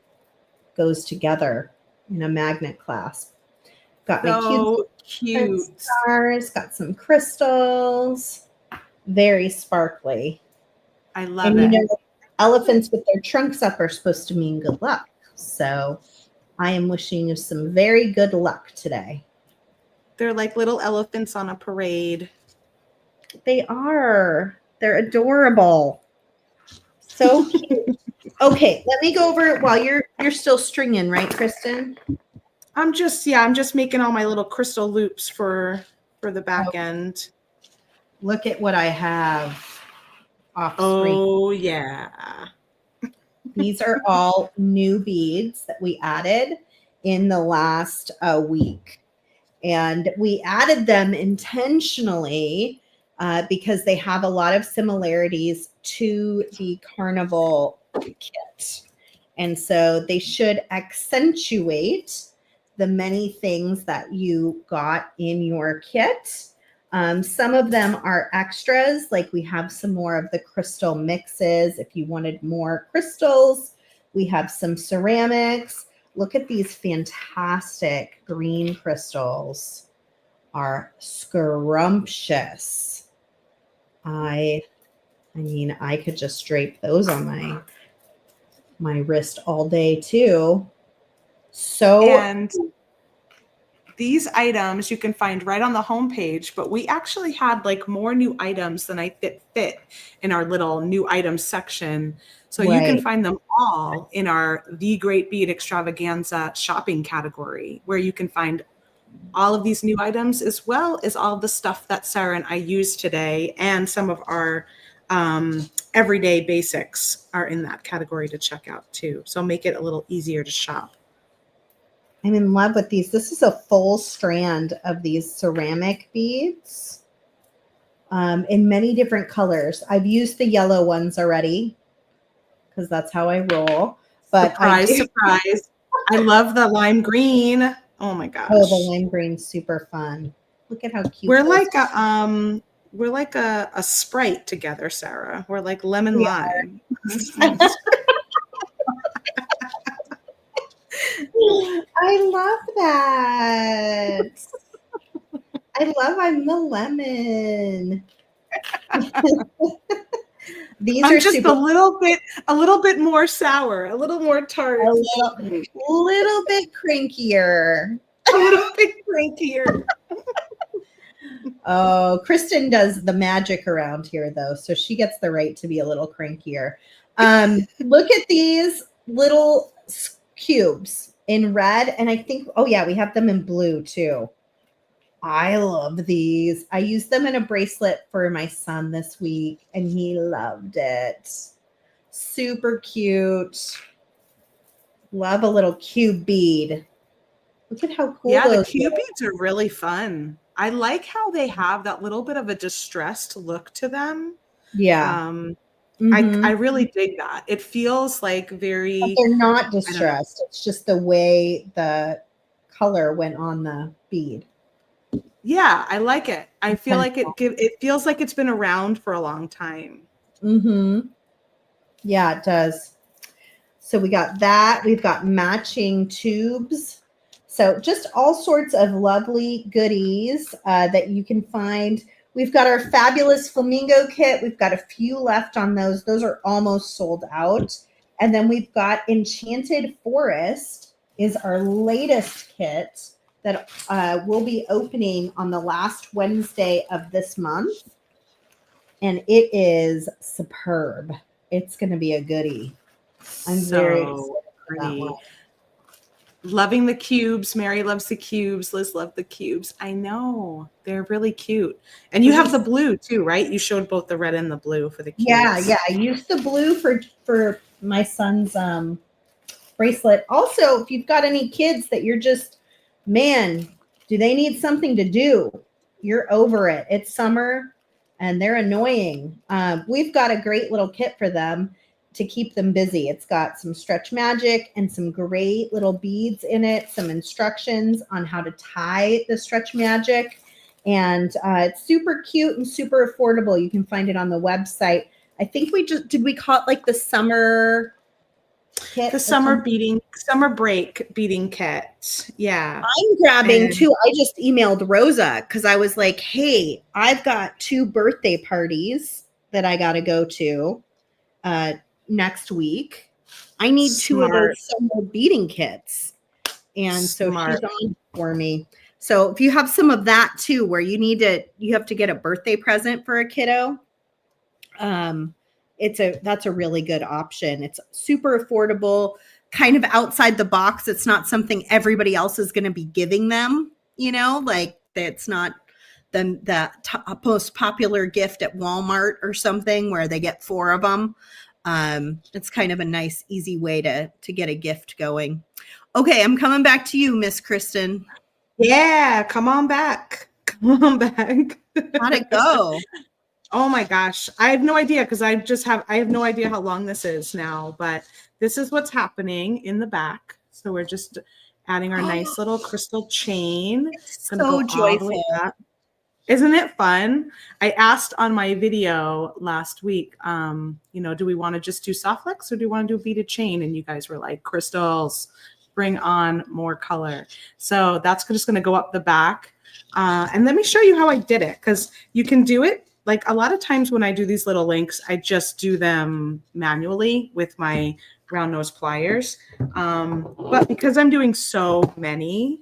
goes together in a magnet clasp. Got my cute stars, got some crystals, very sparkly. I love it. You know, elephants with their trunks up are supposed to mean good luck. So I am wishing you some very good luck today. They're like little elephants on a parade. They are. They're adorable. So cute. Okay, let me go over while you're still stringing, right, Kristen? I'm just making all my little crystal loops for the back end. Look at what I have off screen. Oh yeah. These are all new beads that we added in the last week. And we added them intentionally because they have a lot of similarities to the Carnival Kit. And so they should accentuate the many things that you got in your kit. Some of them are extras, like we have some more of the crystal mixes. If you wanted more crystals, we have some ceramics. Look at these fantastic green crystals. Are scrumptious. I mean, I could just drape those on my wrist all day too. And these items you can find right on the homepage, but we actually had like more new items than I fit in our little new items section. So you can find them all in our The Great Bead Extravaganza shopping category, where you can find all of these new items as well as all the stuff that Sara and I used today, and some of our everyday basics are in that category to check out too. So make it a little easier to shop. I'm in love with these. This is a full strand of these ceramic beads. in many different colors. I've used the yellow ones already because that's how I roll. But surprise, surprise. I love the lime green. Oh my gosh. Oh, the lime green's super fun. Look at how cute. We're like a Sprite together, Sarah. We're like lemon lime. I love that. I'm the lemon. These I'm are just super, a little bit more sour, a little more tart, a little bit crankier. a little bit crankier. Oh, Kristen does the magic around here, though, so she gets the right to be a little crankier. Look at these little cubes in red, and I think, oh yeah, we have them in blue too. I love these. I used them in a bracelet for my son this week, and he loved it. Super cute. Love a little cube bead. Look at how cool Yeah, the those cube beads are really fun. I like how they have that little bit of a distressed look to them. Yeah. I really dig that. It feels like very. But they're not distressed. It's just the way the color went on the bead. Yeah, I like it. I feel like it feels like it's been around for a long time. Yeah, it does. So we got that. We've got matching tubes. So just all sorts of lovely goodies that you can find. We've got our fabulous flamingo kit. We've got a few left on those. Those are almost sold out. And then we've got Enchanted Forest is our latest kit that will be opening on the last Wednesday of this month. And it is superb. It's going to be a goodie. I'm very excited for that one. Loving the cubes. Mary loves the cubes. Liz loved the cubes. I know. They're really cute. And you have the blue too, right? You showed both the red and the blue for the cubes. Yeah. I used the blue for my son's bracelet. Also, if you've got any kids that you're just, man, do they need something to do? You're over it. It's summer and they're annoying. We've got a great little kit for them to keep them busy. It's got some stretch magic and some great little beads in it, some instructions on how to tie the stretch magic. And it's super cute and super affordable. You can find it on the website. I think did we call it like the summer kit? The summer break beading kit. Yeah. I'm grabbing too. I just emailed Rosa because I was like, hey, I've got 2 birthday parties that I got to go to next week. I need 2 of those summer beading kits. And so she's on for me. So if you have some of that too, where you have to get a birthday present for a kiddo, that's a really good option. It's super affordable, kind of outside the box. It's not something everybody else is going to be giving them, like it's not the most popular gift at Walmart or something where they get 4 of them. It's kind of a nice, easy way to get a gift going. Okay, I'm coming back to you, Miss Kristen. Yeah, come on back. Come on back. How'd it go? Oh my gosh. I have no idea because I have no idea how long this is now, but this is what's happening in the back. So we're just adding our nice little crystal chain. So joyful. Isn't it fun? I asked on my video last week, do we want to just do soft flex or do we want to do a beaded chain? And you guys were like, crystals, bring on more color. So that's just going to go up the back. And let me show you how I did it because you can do it. Like a lot of times when I do these little links, I just do them manually with my round nose pliers. But because I'm doing so many,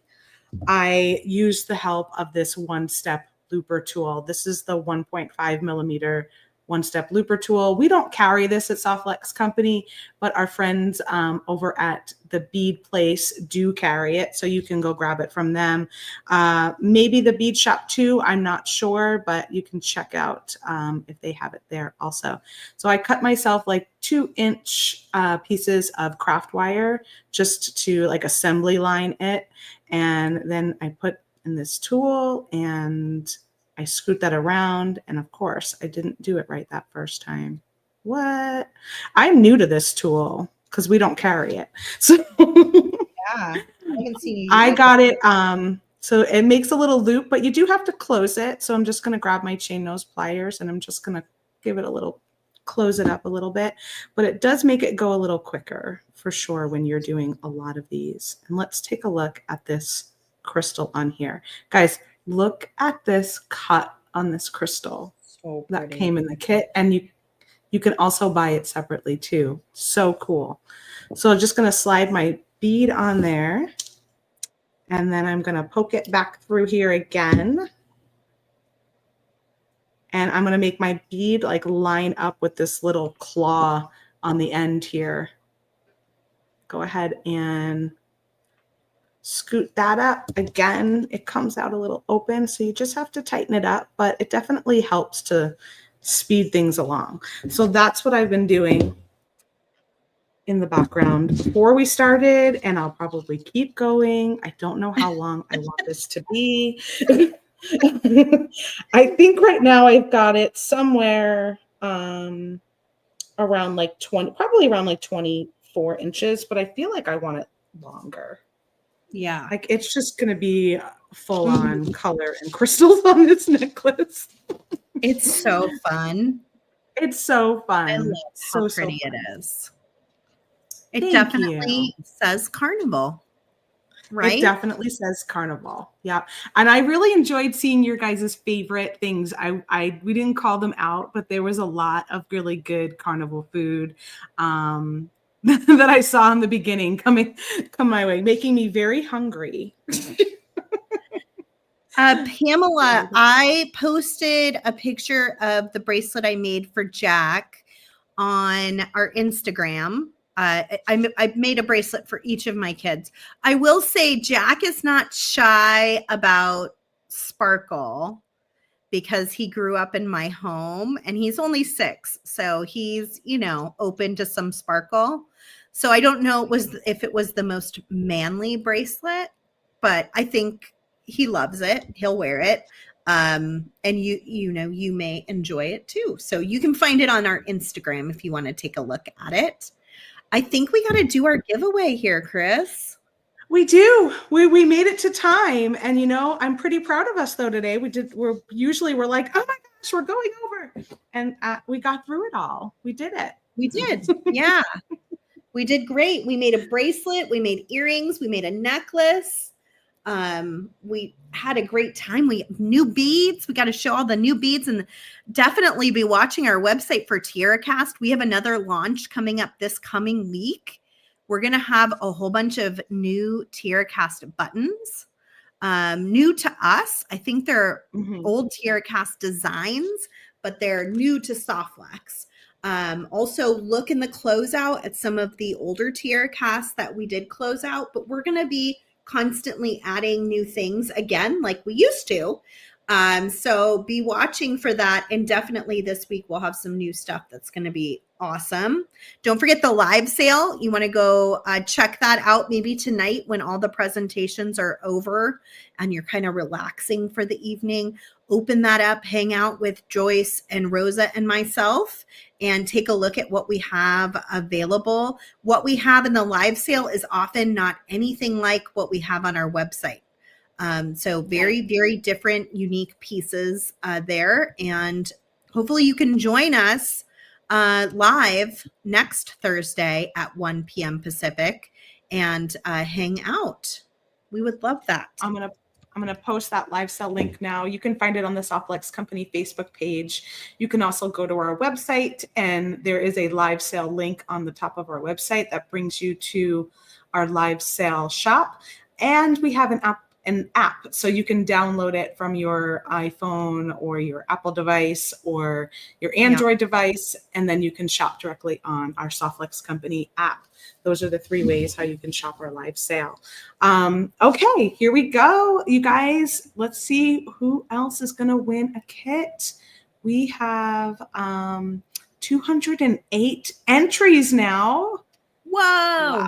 I use the help of this one-step looper tool. This is the 1.5 millimeter one-step looper tool. We don't carry this at Softflex Company, but our friends over at the Bead Place do carry it, so you can go grab it from them. Maybe the Bead Shop too, I'm not sure, but you can check out if they have it there also. So I cut myself like 2-inch pieces of craft wire just to like assembly line it, and then I put in this tool and I scoot that around. And of course, I didn't do it right that first time. What? I'm new to this tool because we don't carry it. So Yeah, I haven't seen you use I it. got it. So it makes a little loop, but you do have to close it. So I'm just going to grab my chain nose pliers and I'm just going to give it a little, close it up a little bit. But it does make it go a little quicker for sure when you're doing a lot of these. And let's take a look at this crystal on here. Guys, look at this cut on this crystal that came in the kit. And you can also buy it separately too. So cool. So I'm just going to slide my bead on there. And then I'm going to poke it back through here again. And I'm going to make my bead like line up with this little claw on the end here. Go ahead and scoot that up. Again, it comes out a little open, so you just have to tighten it up, but it definitely helps to speed things along. So that's what I've been doing in the background before we started, and I'll probably keep going. I don't know how long I want this to be. I think right now I've got it somewhere around like 20, probably around like 24 inches, but I feel like I want it longer. Yeah. Like it's just going to be full on color and crystals on this necklace. It's so fun. It's so fun. I love how pretty it is. It definitely says carnival, right? It definitely says carnival. Yeah. And I really enjoyed seeing your guys' favorite things. We didn't call them out, but there was a lot of really good carnival food that I saw in the beginning come my way, making me very hungry. Pamela, I posted a picture of the bracelet I made for Jack on our Instagram. I made a bracelet for each of my kids. I will say Jack is not shy about sparkle because he grew up in my home and he's only 6. So he's, open to some sparkle. So I don't know if it was the most manly bracelet, but I think he loves it. He'll wear it. And you may enjoy it too. So you can find it on our Instagram if you want to take a look at it. I think we got to do our giveaway here, Chris. We do. We made it to time. And, I'm pretty proud of us though today. We're like, oh my gosh, we're going over. And we got through it all. We did it. We did. Yeah. We did great. We made a bracelet. We made earrings. We made a necklace. We had a great time. We have new beads. We got to show all the new beads and definitely be watching our website for TiaraCast. We have another launch coming up this coming week. We're going to have a whole bunch of new TiaraCast buttons, new to us. I think they're old TiaraCast designs, but they're new to Softflex. Also look in the closeout at some of the older TiaraCasts that we did close out, but we're going to be constantly adding new things again, like we used to. So be watching for that. And definitely this week, we'll have some new stuff that's going to be awesome. Don't forget the live sale. You want to go check that out maybe tonight when all the presentations are over and you're kind of relaxing for the evening. Open that up, hang out with Joyce and Rosa and myself, and take a look at what we have available. What we have in the live sale is often not anything like what we have on our website. So very, very different, unique pieces there. And hopefully you can join us live next Thursday at 1 p.m. Pacific and hang out. We would love that. I'm going to post that live sale link now. You can find it on the Softflex Company Facebook page. You can also go to our website, and there is a live sale link on the top of our website that brings you to our live sale shop. And we have an app, so you can download it from your iPhone or your Apple device or your Android device, and then you can shop directly on our Softflex Company app. Those are the 3 ways how you can shop our live sale. Okay, here we go, you guys. Let's see who else is going to win a kit. We have 208 entries now. Whoa. Wow.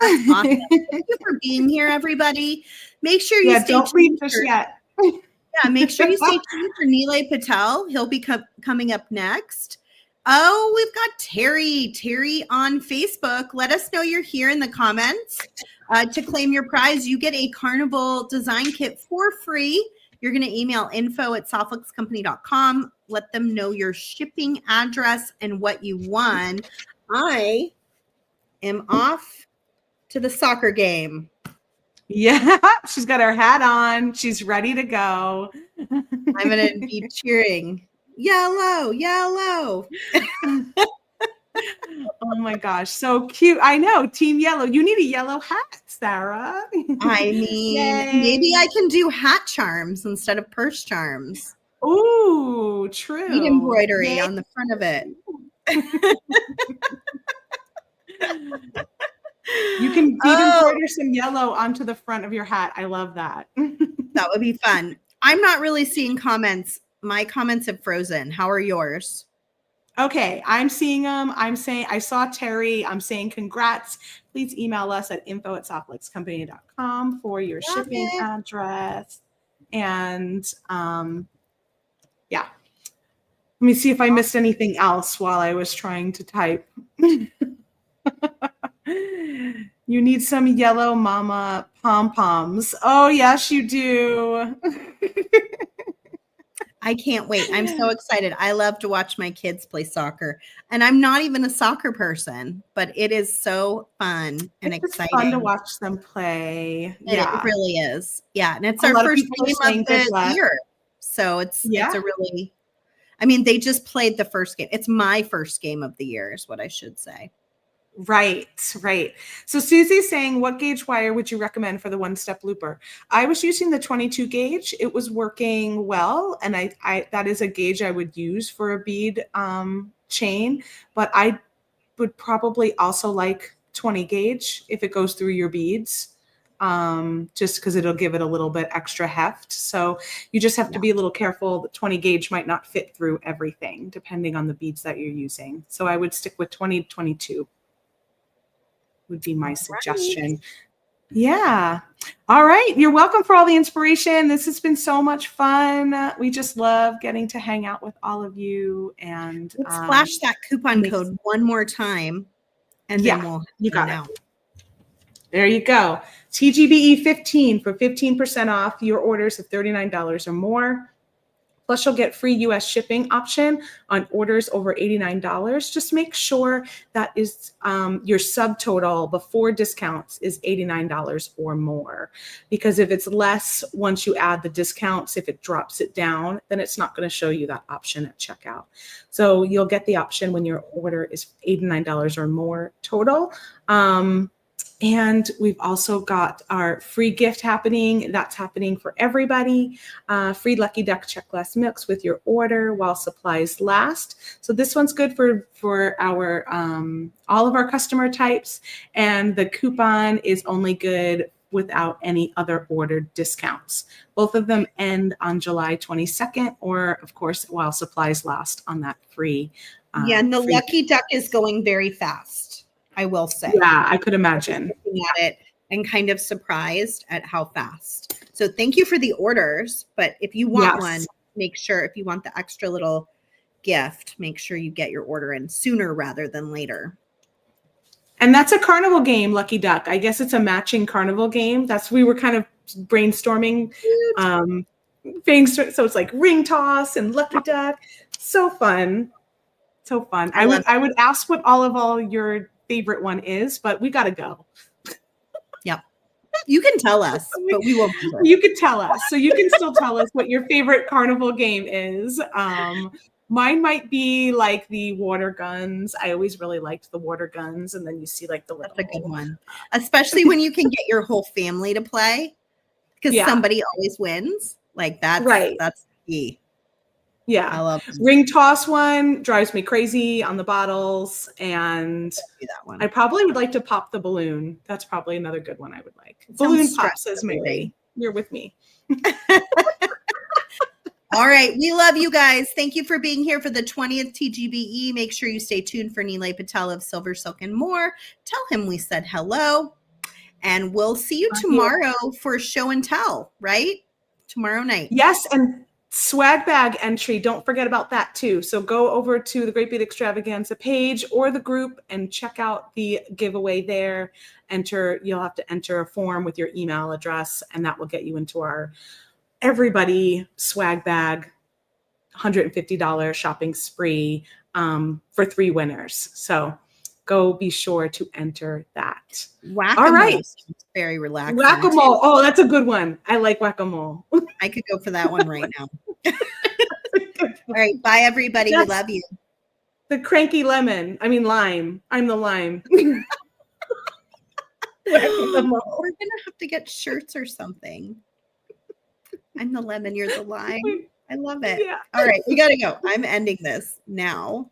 That's awesome. Thank you for being here, everybody. Make sure you stay don't read this yet. Yeah, make sure you stay tuned for Nilay Patel. He'll be coming up next. Oh, we've got Terry. Terry on Facebook. Let us know you're here in the comments. To claim your prize, you get a Carnival design kit for free. You're going to email info@softluxcompany.com. Let them know your shipping address and what you won. I am off to the soccer game. Yeah, she's got her hat on. She's ready to go. I'm going to be cheering. Yellow, yellow. Oh my gosh, so cute. I know, Team Yellow. You need a yellow hat, Sarah. I mean, maybe I can do hat charms instead of purse charms. Ooh, true. Bead embroidery on the front of it. You can bead embroider some yellow onto the front of your hat. I love that. That would be fun. I'm not really seeing comments. My comments have frozen. How are yours? Okay, I'm seeing them. I'm saying, I saw Terry. I'm saying congrats. Please email us at info@softluxcompany.com for your shipping address. And yeah, let me see if I missed anything else while I was trying to type. You need some yellow mama pom-poms. Oh, yes, you do. I can't wait. I'm so excited. I love to watch my kids play soccer. And I'm not even a soccer person, but it is so fun and exciting. It's fun to watch them play. Yeah. It really is. Yeah. And it's our first game of the year. So it's a really, I mean, they just played the first game. It's my first game of the year is what I should say. Right. So Susie's saying, what gauge wire would you recommend for the one-step looper? I was using the 22 gauge. It was working well. And I that is a gauge I would use for a bead chain, but I would probably also like 20 gauge if it goes through your beads, just because it'll give it a little bit extra heft. So you just have to be a little careful. The 20 gauge might not fit through everything depending on the beads that you're using. So I would stick with 20 to 22. Would be my suggestion. Right. Yeah. All right. You're welcome for all the inspiration. This has been so much fun. We just love getting to hang out with all of you. And let's flash that coupon code one more time. And then you got it. There you go. TGBE 15 for 15% off your orders of $39 or more. Plus, you'll get free U.S. shipping option on orders over $89. Just make sure that is your subtotal before discounts is $89 or more. Because if it's less, once you add the discounts, if it drops it down, then it's not going to show you that option at checkout. So you'll get the option when your order is $89 or more total. And we've also got our free gift happening. That's happening for everybody. Free Lucky Duck check glass mix with your order while supplies last. So this one's good for our all of our customer types. And the coupon is only good without any other ordered discounts. Both of them end on July 22nd, or of course, while supplies last on that free. And the Lucky Duck is going very fast. I will say. Yeah, I could imagine. Looking at it and kind of surprised at how fast. So thank you for the orders. But if you want one, make sure if you want the extra little gift, make sure you get your order in sooner rather than later. And that's a carnival game, Lucky Duck. I guess it's a matching carnival game. We were kind of brainstorming. So it's like ring toss and Lucky Duck. So fun. So fun. I would ask what all your favorite one is, but we got to go. Yep. You can tell us, but we won't. You can tell us. So you can still tell us what your favorite carnival game is. Mine might be like the water guns. I always really liked the water guns. And then you see like the little. That's a good one. Especially when you can get your whole family to play because somebody always wins. Like that's key. Yeah. I love ring toss one drives me crazy on the bottles. And that one. I probably would like to pop the balloon. That's probably another good one I would like. Balloon pop, says Mary. You're with me. All right. We love you guys. Thank you for being here for the 20th TGBE. Make sure you stay tuned for Nilay Patel of Silver Silk and More. Tell him we said hello. And we'll see you tomorrow for show and tell, right? tomorrow night. Yes, and swag bag entry. Don't forget about that too. So go over to the Great Bead Extravaganza page or the group and check out the giveaway there. You'll have to enter a form with your email address, and that will get you into our everybody swag bag $150 shopping spree for 3 winners. So go be sure to enter that. Whack-a-mole. All right. Very relaxing. Whack-a-mole. Oh, that's a good one. I like whack-a-mole. I could go for that one right now. All right. Bye, everybody. We love you. The cranky lemon. I mean, lime. I'm the lime. We're going to have to get shirts or something. I'm the lemon. You're the lime. I love it. Yeah. All right. We got to go. I'm ending this now.